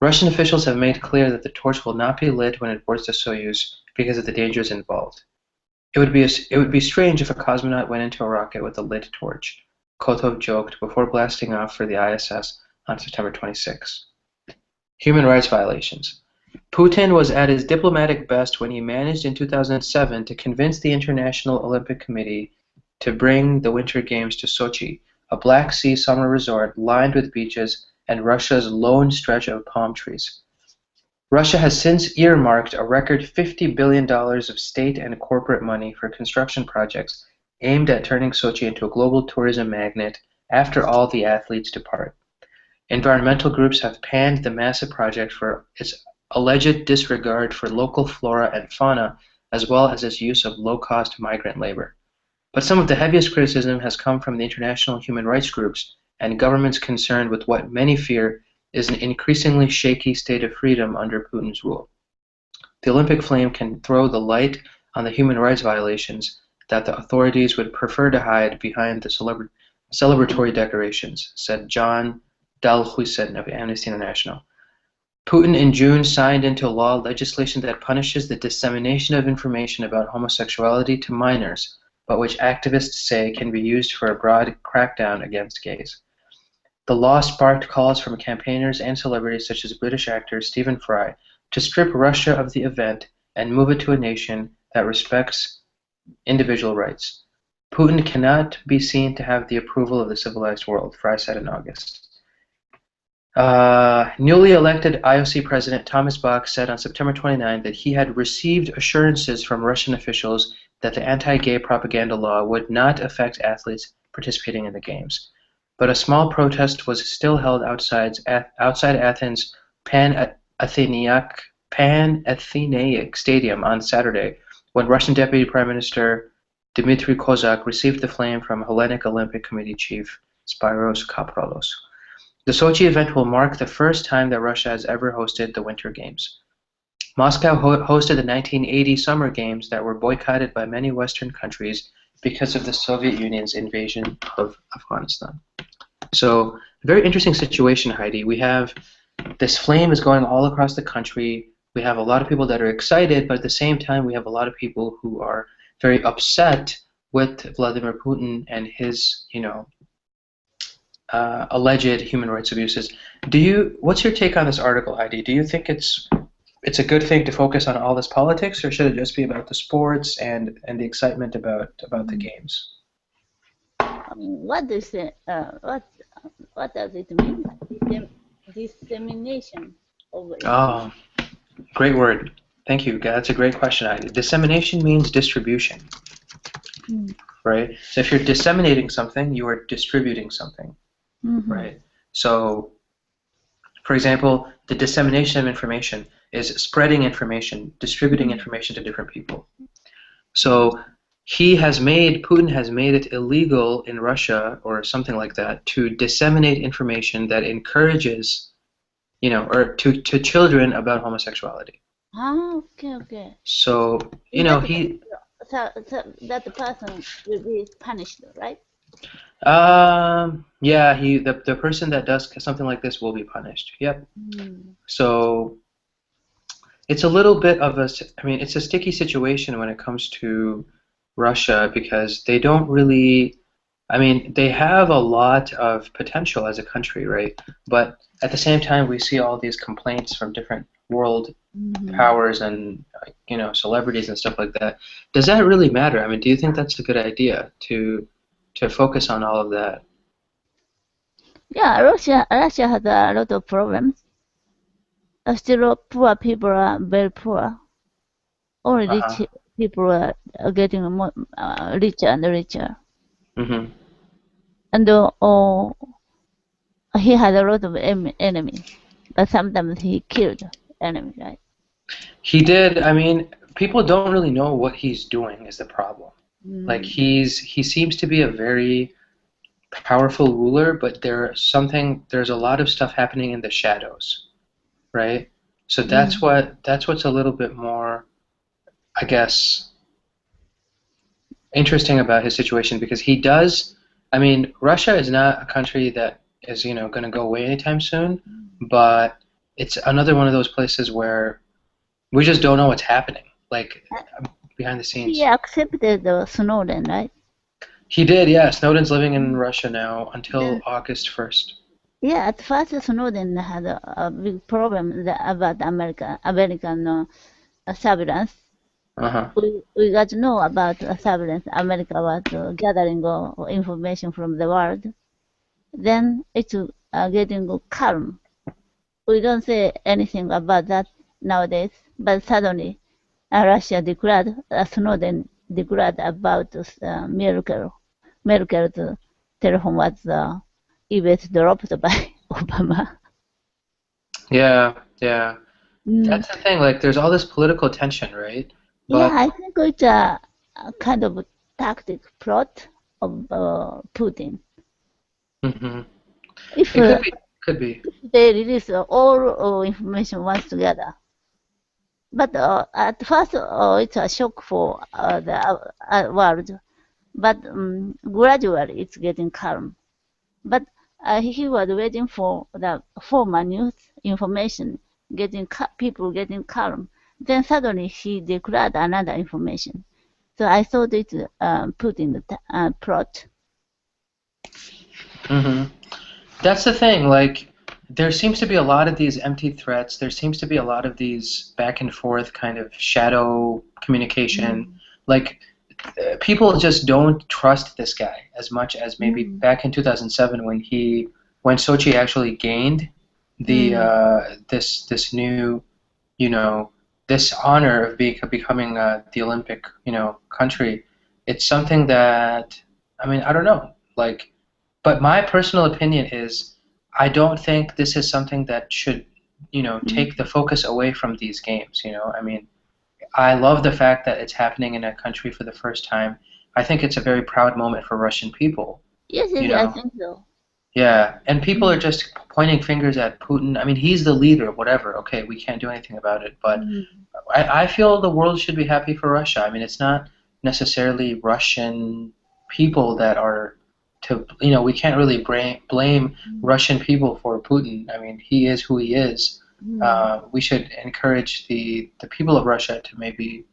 S1: Russian officials have made clear that the torch will not be lit when it boards the Soyuz because of the dangers involved. It would be strange if a cosmonaut went into a rocket with a lit torch, Kotov joked before blasting off for the ISS on September 26. Human rights violations. Putin was at his diplomatic best when he managed in 2007 to convince the International Olympic Committee to bring the Winter Games to Sochi, a Black Sea summer resort lined with beaches and Russia's lone stretch of palm trees. Russia has since earmarked a record $50 billion of state and corporate money for construction projects aimed at turning Sochi into a global tourism magnet after all the athletes depart. Environmental groups have panned the massive project for its alleged disregard for local flora and fauna, as well as its use of low-cost migrant labor. But some of the heaviest criticism has come from the international human rights groups and governments concerned with what many fear is an increasingly shaky state of freedom under Putin's rule. The Olympic flame can throw the light on the human rights violations that the authorities would prefer to hide behind the celebratory decorations, said John Dalhuisen of Amnesty International. Putin in June signed into law legislation that punishes the dissemination of information about homosexuality to minors, but which activists say can be used for a broad crackdown against gays. The law sparked calls from campaigners and celebrities such as British actor Stephen Fry to strip Russia of the event and move it to a nation that respects individual rights. Putin cannot be seen to have the approval of the civilized world, Fry said in August. Newly elected IOC President Thomas Bach said on September 29 that he had received assurances from Russian officials that the anti-gay propaganda law would not affect athletes participating in the Games. But a small protest was still held outside Athens' Pan-Athenaic Stadium on Saturday when Russian Deputy Prime Minister Dmitry Kozak received the flame from Hellenic Olympic Committee chief Spyros Kapralos. The Sochi event will mark the first time that Russia has ever hosted the Winter Games. Moscow hosted the 1980 Summer Games that were boycotted by many Western countries because of the Soviet Union's invasion of Afghanistan. So, a very interesting situation, Heidi. We have this flame is going all across the country. We have a lot of people that are excited, but at the same time, we have a lot of people who are very upset with Vladimir Putin and his, alleged human rights abuses. What's your take on this article, Heidi? Do you think it's a good thing to focus on all this politics, or should it just be about the sports and the excitement about the games?
S2: What does it, what does it mean? Dissemination of
S1: Oh, great word. Thank you. That's a great question, Heidi. Dissemination means distribution,
S2: Mm.
S1: right? So if you're disseminating something, you are distributing something,
S2: Mm-hmm.
S1: right? So, for example, the dissemination of information is spreading information, distributing information to different people. So Putin has made it illegal in Russia or something like that to disseminate information that encourages, or to children about homosexuality.
S2: Ah, okay, okay.
S1: So,
S2: In that case,
S1: he,
S2: that person will be punished, right?
S1: yeah, the person that does something like this will be punished. Yep.
S2: Mm.
S1: So it's a little bit of I mean, it's a sticky situation when it comes to Russia because they don't really, I mean, they have a lot of potential as a country, right? But at the same time, we see all these complaints from different world powers and, celebrities and stuff like that. Does that really matter? I mean, do you think that's a good idea to focus on all of that?
S2: Yeah, Russia has a lot of problems. Still, poor people are very poor. Only rich
S1: Uh-huh.
S2: people are getting more richer and richer.
S1: Hmm.
S2: And he had a lot of enemies, but sometimes he killed enemies, right?
S1: He did. I mean, people don't really know what he's doing is the problem. Like
S2: Mm.
S1: he seems to be a very powerful ruler, but there's a lot of stuff happening in the shadows, right? So
S2: Mm.
S1: that's what's a little bit more, I guess, interesting about his situation because he does. I mean, Russia is not a country that is, going to go away anytime soon, but it's another one of those places where we just don't know what's happening, like behind the
S2: He
S1: scenes.
S2: accepted the Snowden, right?
S1: He did, yeah. Snowden's living in Russia now until
S2: Then,
S1: August 1st.
S2: yeah, at first Snowden had a big problem about American surveillance.
S1: Uh-huh.
S2: We got to know about surveillance. America was gathering information from the world. Then it's getting calm. We don't say anything about that nowadays, but suddenly Russia declared, Snowden declared about Merkel's telephone was eavesdropped by Obama.
S1: Yeah, yeah.
S2: Mm.
S1: That's the thing. Like, there's all this political tension, right?
S2: Yeah,
S1: But
S2: I think it's a kind of tactic plot of Putin.
S1: mhm.
S2: If
S1: It could be.
S2: they release all information once together, but at first it's a shock for the world, but gradually it's getting calm. But he was waiting for the former news information, people getting calm. Then suddenly he declared another information. So I thought it put in the plot.
S1: Hmm. That's the thing. Like, there seems to be a lot of these empty threats. There seems to be a lot of these back and forth kind of shadow communication.
S2: Mm.
S1: Like, people just don't trust this guy as much as maybe
S2: Mm.
S1: back in 2007 when Sochi actually gained the
S2: Mm.
S1: this new, you know this honor of becoming the Olympic, country. It's something that, I mean, I don't know, like, but my personal opinion is I don't think this is something that should, take the
S2: Mm.
S1: focus away from these games. I mean, I love the fact that it's happening in a country for the first time. I think it's a very proud moment for Russian people,
S2: Yes,
S1: you
S2: yes, I
S1: know.
S2: think so.
S1: Yeah, and people are
S2: Mm,
S1: just pointing fingers at Putin. I mean, he's the leader, whatever. Okay, we can't do anything about it, but
S2: mm,
S1: I feel the world should be happy for Russia. I mean, it's not necessarily Russian people that are we can't really blame
S2: mm,
S1: Russian people for Putin. I mean, he is who he is.
S2: mm,
S1: We should encourage the people of Russia to maybe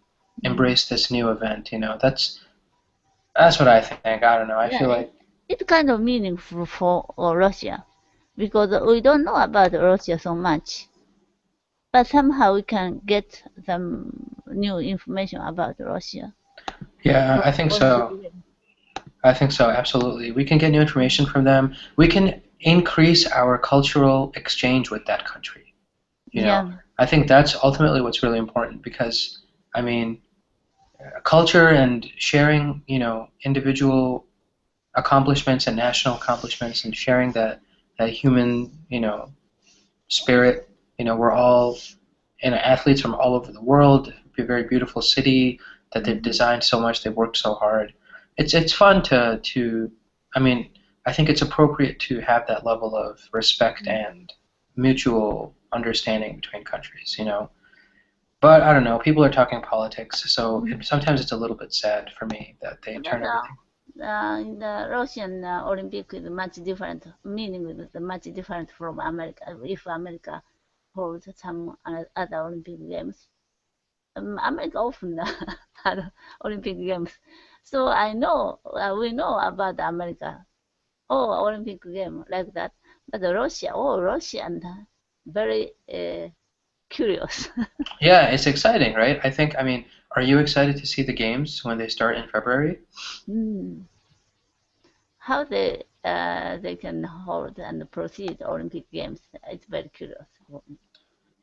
S2: mm.
S1: embrace this new event. That's what I think. I don't know. I
S2: Yeah,
S1: feel like
S2: it's kind of meaningful for Russia because we don't know about Russia so much, but somehow we can get some new information about Russia
S1: yeah,
S2: from
S1: I think
S2: Olympic
S1: so.
S2: Games.
S1: I think so, absolutely. We can get new information from them. We can increase our cultural exchange with that country. You know,
S2: Yeah.
S1: I think that's ultimately what's really important because, I mean, culture and sharing, individual accomplishments and national accomplishments and sharing that human, spirit. We're all, athletes from all over the world. A very beautiful city that they've
S2: Mhm.
S1: designed so much. They've worked so hard. It's fun to. I mean, I think it's appropriate to have that level of respect and mutual understanding between countries. But I don't know. People are talking politics, so sometimes it's a little bit sad for me that they
S2: But
S1: turn everything.
S2: in the Russian Olympic is much different, meaning is much different from America. If America holds some other Olympic games, America often had Olympic games. So we know about America. Oh, Olympic game like that. But Russia, Russian, very curious.
S1: Yeah, it's exciting, right? I mean, are you excited to see the games when they start in February?
S2: Mm. How they can hold and proceed Olympic Games. It's very curious.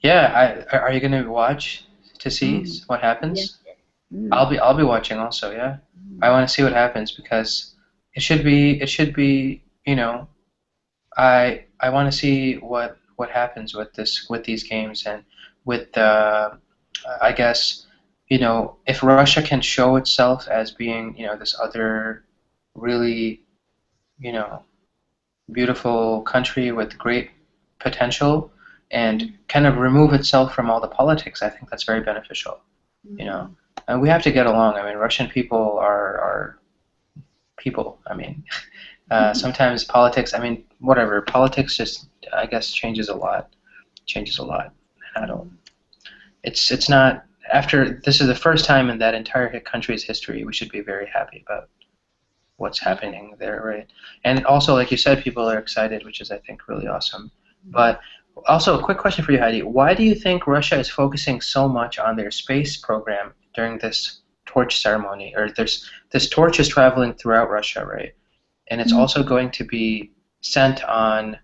S1: Yeah, are you going to watch to see
S2: Mm.
S1: what
S2: Yes.
S1: happens?
S2: Mm.
S1: I'll be watching also, yeah. I
S2: Mm.
S1: want to see what happens because it should be, I want to see what happens with these games and with I guess, if Russia can show itself as being, this other really, you know, beautiful country with great potential and
S2: Mm.
S1: kind of remove itself from all the politics, I think that's very beneficial, you know.
S2: Mm.
S1: And we have to get along. I mean, Russian people are people. I mean, sometimes politics, I mean, whatever, politics just, I guess, changes a lot. And I don't, it's not, after, this is the first time in that entire country's history, we should be very happy about what's
S2: Yeah.
S1: happening there, right? And also, like you said, people are excited, which is, I think, really awesome.
S2: Mm.
S1: But also, a quick question for you, Heidi. Why do you think Russia is focusing so much on their space program during this torch ceremony? Or this torch is traveling throughout Russia, right? And it's
S2: Mm.
S1: also going to be sent on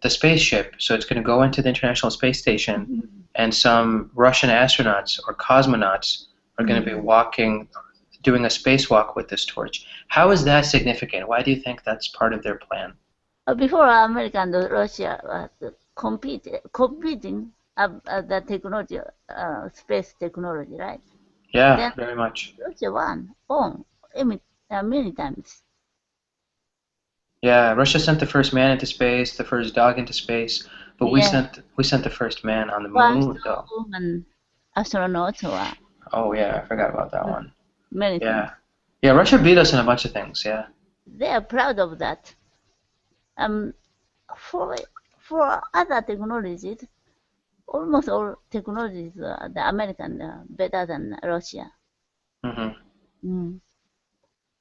S1: the spaceship. So it's going to go into the International Space Station,
S2: Mm.
S1: and some Russian astronauts or cosmonauts are going to be
S2: Mm.
S1: doing a spacewalk with this torch. How is that significant? Why do you think that's part of their plan?
S2: Before America and Russia competing the technology, space technology, right?
S1: Yeah,
S2: Then
S1: very much.
S2: Russia won many times.
S1: Yeah, Russia sent the first man into space, the first dog into space, but we
S2: Yeah,
S1: sent the first man on the
S2: first
S1: moon, though.
S2: woman astronauts or
S1: Oh yeah, I forgot about that one.
S2: many things.
S1: Yeah. Yeah, Russia beat us in a bunch of things, yeah.
S2: They are proud of that. Um, for other technologies, almost all technologies, the American better than Russia.
S1: Hmm.
S2: Mm.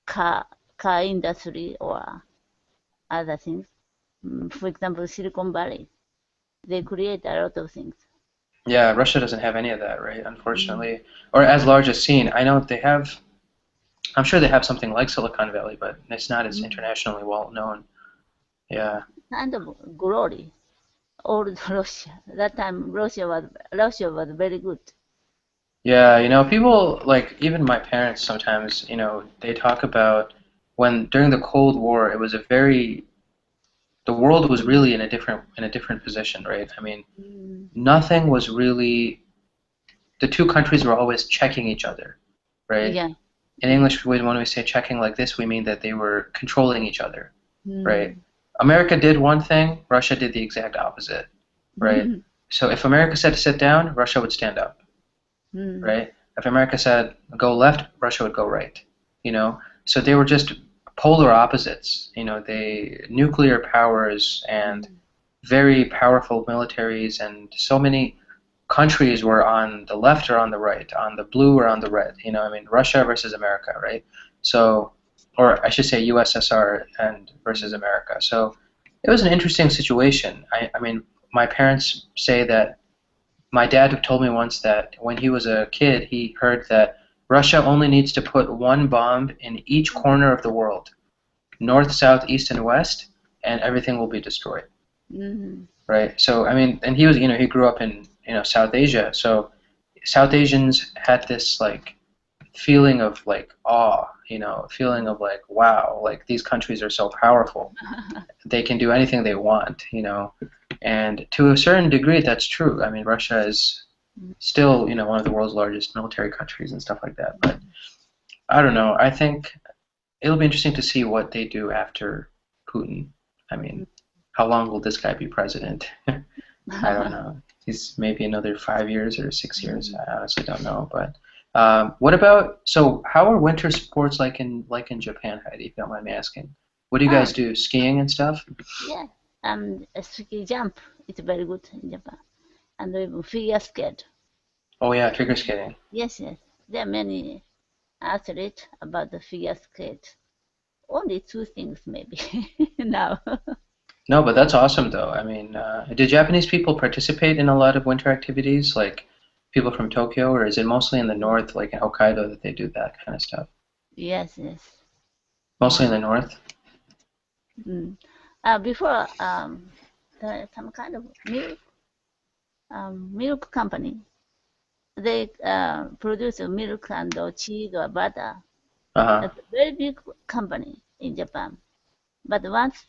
S2: Car car industry or other things. For example, Silicon Valley, they create a lot of things.
S1: Yeah, Russia doesn't have any of that, right?
S2: Mm.
S1: Unfortunately. Or as large as seen. I know they have, I'm sure they have something like Silicon Valley, but it's not as
S2: Mm.
S1: internationally well known. Yeah.
S2: Kind of glory, old Russia. That time Russia was very good.
S1: Yeah, people like even my parents sometimes, they talk about when during the Cold War, it was the world was really in a different position, right? I mean,
S2: Mm.
S1: nothing was really, the two countries were always checking each other, right?
S2: Yeah.
S1: In
S2: Mm.
S1: English, when we say checking like this, we mean that they were controlling each other, right?
S2: Mm.
S1: America did one thing, Russia did the exact opposite, right?
S2: Mm,
S1: So if America said to sit down, Russia would stand up,
S2: mm,
S1: right? If America said go left, Russia would go right, you know? So they were just polar opposites, you know, they nuclear powers and
S2: mm,
S1: very powerful militaries, and so many countries were on the left or on the right, on the blue or on the red. You know, I mean, Russia versus America, right? So, or I should say USSR and versus America. So it was an interesting situation. I mean, my parents say that my dad told me once that when he was a kid, he heard that Russia only needs to put one bomb in each corner of the world, north, south, east, and west, and everything will be destroyed.
S2: mm.
S1: Right? So I mean, and he was, you know, he grew up in, you know, South Asia. So South Asians had this like feeling of like awe, you know, feeling of like wow, like these countries are so powerful. They can do anything they want, you know. And to a certain degree, that's true. I mean, Russia is still, you know, one of the world's largest military countries and stuff like that. But I don't know. I think it'll be interesting to see what they do after Putin. I mean, how long will this guy be president? I don't know. He's maybe another 5 years or 6 years. I honestly don't know. But what about? So, how are winter sports like in Japan, Heidi? If you don't mind me asking, what do you
S2: Ah,
S1: guys do? Skiing and stuff?
S2: yeah. Ski jump. It's very good in Japan. And even figure skate.
S1: Oh yeah, figure skating.
S2: Yes, yes. There are many athletes about the figure skate. Only two things maybe now.
S1: No, but that's awesome though. I mean, do Japanese people participate in a lot of winter activities, like people from Tokyo, or is it mostly in the north, like in Hokkaido, that they do that kind of stuff?
S2: Yes, yes.
S1: Mostly in
S2: Mm,
S1: the north.
S2: mm. Before, some kind of milk company, they produce milk and cheese or butter.
S1: Uh-huh.
S2: It's a very big company in Japan. But once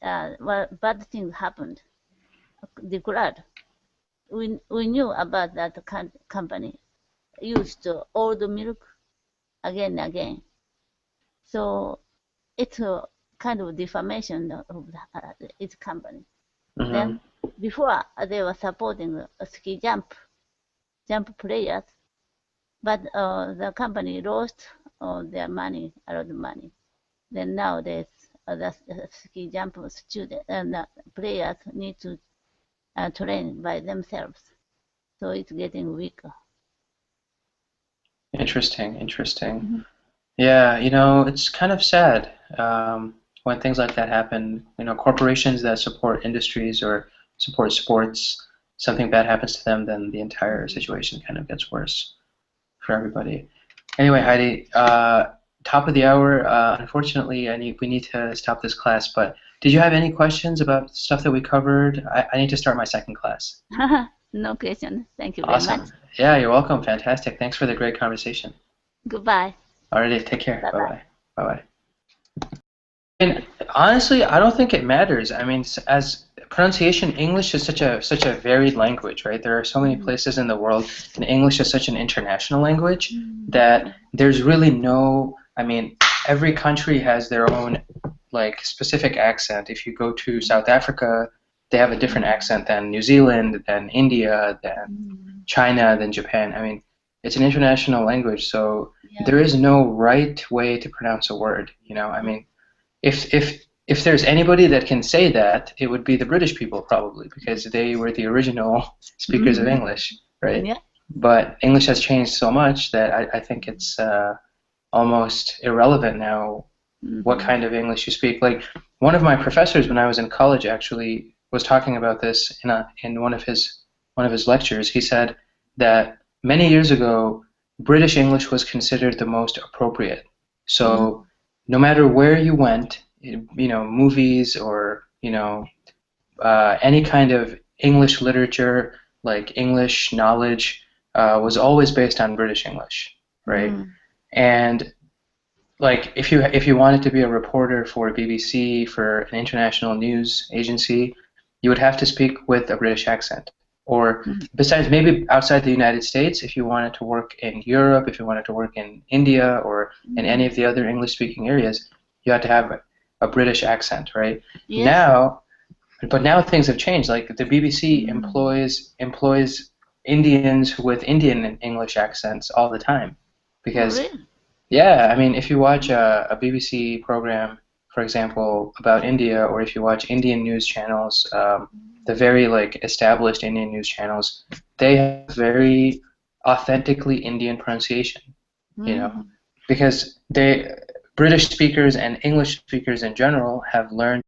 S2: well, bad things happened, declared. We knew about that company used old milk again and again. So it's a kind of defamation of its company.
S1: Mm-hmm.
S2: Then before they were supporting ski jump players, but the company lost their money, a lot of money. Then nowadays the ski jump student and players need to train by themselves. So it's getting weaker.
S1: Interesting, interesting.
S2: Mhm.
S1: Yeah, you know, it's kind of sad when things like that happen. You know, corporations that support industries or support sports, something bad happens to them, then the entire situation kind of gets worse for everybody. Anyway,
S2: Yeah.
S1: Heidi, top of the hour. Unfortunately, we need to stop this class. But did you have any questions about stuff that we covered? I need to start my second class.
S2: No question. Thank you very much.
S1: Awesome. Yeah, you're welcome. Fantastic. Thanks for the great conversation.
S2: Goodbye.
S1: Alrighty, take care.
S2: Bye
S1: Bye
S2: bye.
S1: bye. Bye bye. And honestly, I don't think it matters. I mean, as pronunciation, English is such a varied language, right? There are so many
S2: Mm,
S1: places in the world, and English is such an international language
S2: mm,
S1: that there's really no. I mean, every country has their own like specific accent. If you go to South Africa, they have a different
S2: mm,
S1: accent than New Zealand, than India, than
S2: mm.
S1: China, than Japan. I mean, it's an international language, so
S2: Yeah.
S1: there is no right way to pronounce a word. You know, I
S2: Mm,
S1: mean if there's anybody that can say that, it would be the British people probably because they were the original speakers of
S2: mm,
S1: English, right?
S2: yeah.
S1: But English has changed so much that I think it's almost irrelevant now what
S2: Mm-hmm.
S1: kind of English you speak. Like one of my professors when I was in college actually was talking about this in one of his lectures. He said that many years ago British English was considered the most appropriate. So no matter where you went, you know, movies or you know any kind of English literature, like English knowledge, was always based on British English, right?
S2: Mm,
S1: And like if you wanted to be a reporter for BBC for an international news agency, you would have to speak with a British accent. Or
S2: mm,
S1: besides, maybe outside the United States, if you wanted to work in Europe, if you wanted to work in India or in any
S2: mm,
S1: of the other English-speaking areas, you had to have a British accent, right?
S2: Yes.
S1: Now, but now things have changed. Like the BBC
S2: Mm.
S1: employs Indians with Indian English accents all the time,
S2: Oh,
S1: because
S2: really?
S1: yeah, I mean, if you watch a BBC program, for example, about India, or if you watch Indian news channels, the very like established Indian news channels, they have very authentically Indian pronunciation, you know,
S2: Mm.
S1: because they British speakers and English speakers in general have learned.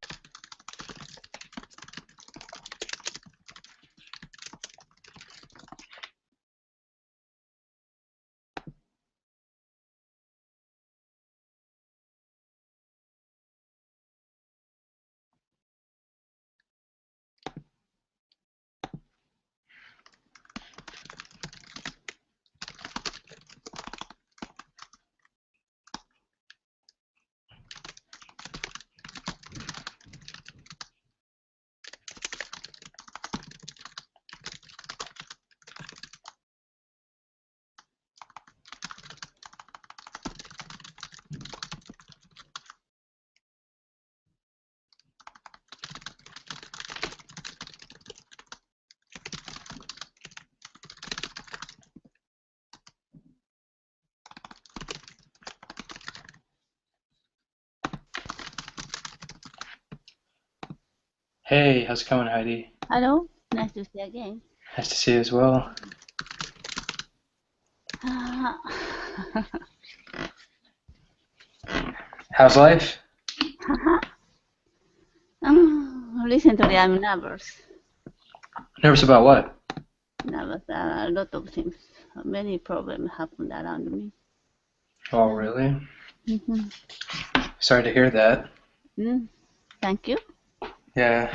S1: Hey, how's it going, Heidi?
S2: Hello. Nice to see you again.
S1: Nice to see you as well.
S2: Uh,
S1: How's life?
S2: Recently, I'm nervous.
S1: Nervous about what?
S2: Nervous. A lot of things. Many problems happened around me.
S1: Oh,
S2: Uh,
S1: really?
S2: mhm.
S1: Sorry to hear that.
S2: Mm, thank you.
S1: Yeah.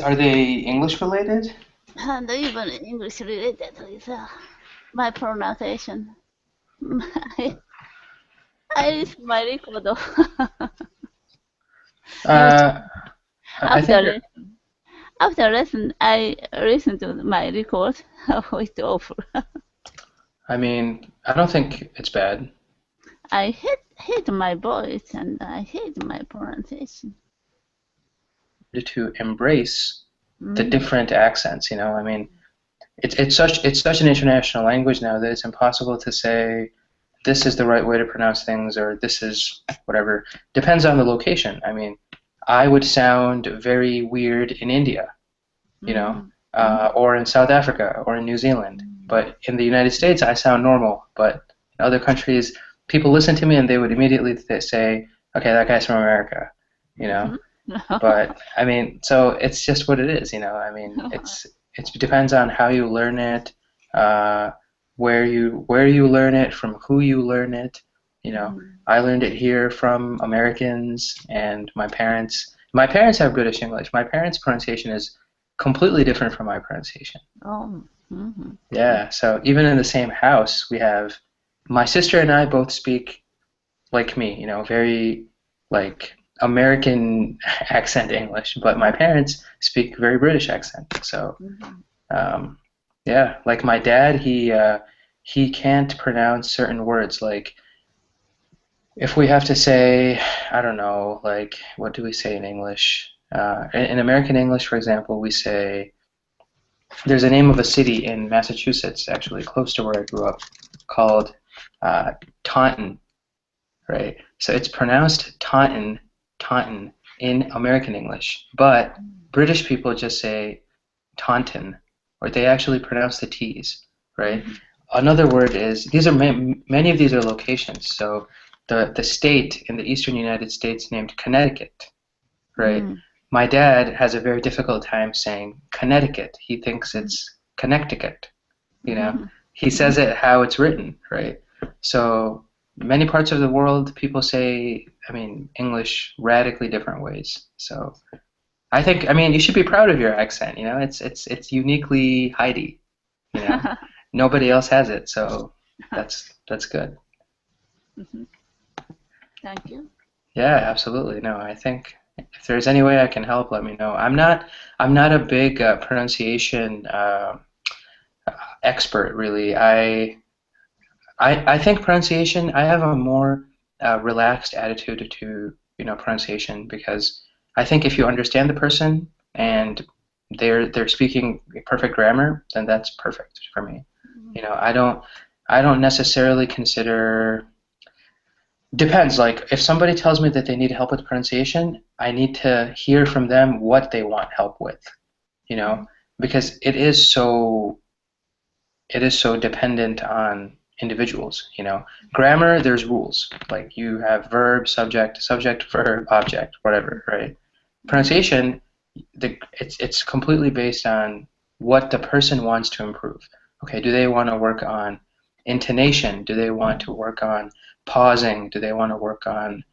S1: Are they English related?
S2: And even English related is my pronunciation. I, I list my record of
S1: Uh,
S2: YouTube.
S1: I think
S2: After
S1: you're.
S2: after lesson, I listen to my record. It's awful.
S1: I mean, I don't think it's bad
S2: I hate my voice and I hate my pronunciation.
S1: to embrace the
S2: Mm.
S1: different accents. I mean, it's such an international language now that it's impossible to say this is the right way to pronounce things or this is whatever. Depends on the location. I mean, I would sound very weird in India,
S2: Mm. Mm.
S1: or in South Africa or in New Zealand. But in the United States, I sound normal. But in other countries, people listen to me and they would immediately say, "Okay, that guy's from America," you know.
S2: Mhm.
S1: But I mean, so it's just what it is. I mean, it depends on how you learn it, uh, where you learn it, from who you learn it. You know,
S2: Mhm.
S1: I learned it here from Americans and my parents. My parents have British English. My parents' pronunciation is completely different from my pronunciation.
S2: Oh. Mhm.
S1: Yeah, so even in the same house, we have my sister and I both speak like me, very like American accent English, but my parents speak very British accent. So,
S2: Mhm.
S1: um, yeah, like my dad, he can't pronounce certain words. Like if we have to say, I don't know, like what do we say in English? In American English, for example, we say there's a name of a city in Massachusetts, actually close to where I grew up, called uh, Taunton, right? So it's pronounced Taunton, Taunton in American English, but British people just say Taunton, or they actually pronounce the T's, right?
S2: Mhm.
S1: Another word is these are many of these are locations. So the state in the eastern United States named Connecticut, right?
S2: Mhm.
S1: My dad has a very difficult time saying Connecticut. He thinks it's Connecticut, you know.
S2: Mhm.
S1: He says
S2: Mhm.
S1: it how it's written, right? So many parts of the world, people say, I mean, English radically different ways. So I mean, you should be proud of your accent. It's uniquely Heidi. You know, nobody else has it, so that's good.
S2: Mhm. Thank you.
S1: Yeah, absolutely. No, I think if there's any way I can help, let me know. I'm not a big pronunciation expert, really. I think pronunciation. I have a more relaxed attitude to pronunciation because I think if you understand the person and they're speaking perfect grammar, then that's perfect for me. I don't necessarily consider. Depends. Like if somebody tells me that they need help with pronunciation, I need to hear from them what they want help with, you know, because it is so dependent on individuals. Grammar, there's rules. Like you have verb, subject, verb, object, whatever, right? Pronunciation, it's completely based on what the person wants to improve. Okay, do they want to work on intonation? Do they want to work on pausing? Do they want to work on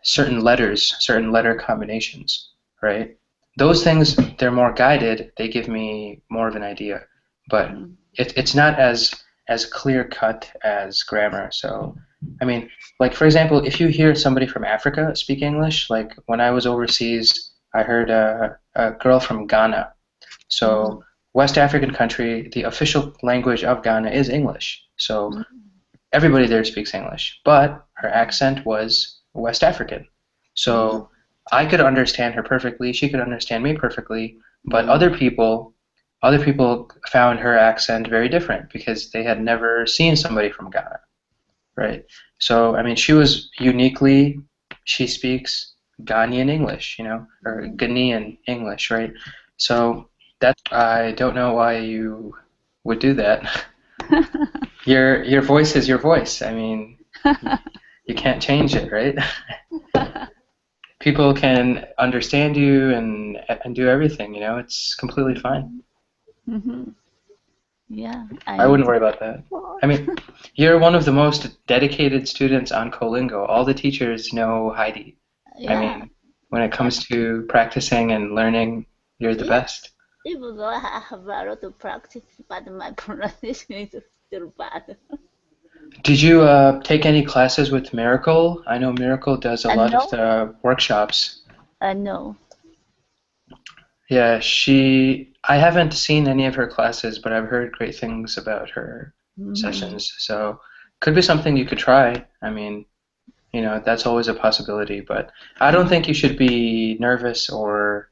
S1: certain letters, certain letter combinations, right? Those things, they're more guided. They give me more of an idea, but it's not as clear cut as grammar. So, I mean, like for example, if you hear somebody from Africa speak English, like when I was overseas, I heard a girl from Ghana. So, West African country, the official language of Ghana is English. So everybody there speaks English, but her accent was West African. So I could understand her perfectly, she could understand me perfectly, but other people found her accent very different because they had never seen somebody from Ghana, right? So I mean, she speaks Ghanaian English, or Ghanaian English, right? So I don't know why you would do that. Your voice is your voice. I mean, you can't change it, right? People can understand you and do everything, it's completely fine.
S2: Yeah,
S1: I wouldn't worry about that. I mean, you're one of the most dedicated students on Colingo. All the teachers know Heidi. I
S2: yeah,
S1: mean, when it comes to practicing and learning, you're the
S2: yeah.
S1: best.
S2: Even though I have a lot of practice, but my pronunciation is still bad.
S1: Did you take any classes with Miracle? I know Miracle does a lot of
S2: No,
S1: the workshops.
S2: no.
S1: Yeah, I haven't seen any of her classes, but I've heard great things about her sessions. So could be something you could try. I mean, that's always a possibility, but I don't think you should be nervous or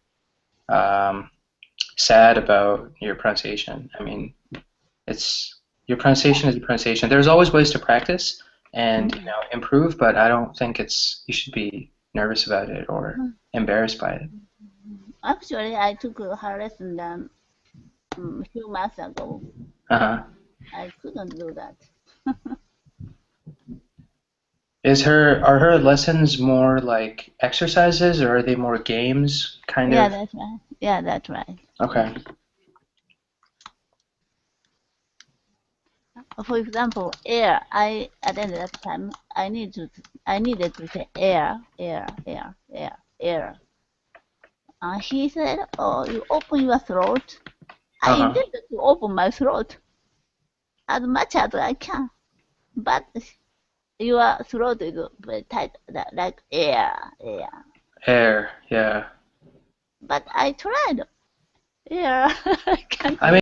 S1: um, sad about your pronunciation. I mean, your pronunciation is your pronunciation. There's always ways to practice and improve, but I don't think you should be nervous about it or embarrassed by it.
S2: Actually, I took her lesson a few months ago.
S1: Uh-huh.
S2: I couldn't do that.
S1: Are her lessons more like exercises or are they more games kind
S2: Yeah,
S1: of?
S2: that's right. Yeah, that's right.
S1: Okay.
S2: For example, air. At that time I needed to say air, air, air, air, air. He said, "Oh, you open your throat." I
S1: Uh-huh.
S2: intended to open my throat as much as I can, but your throat is very tight, like air, air.
S1: Air, yeah.
S2: But I tried. Yeah, I can't
S1: I mean,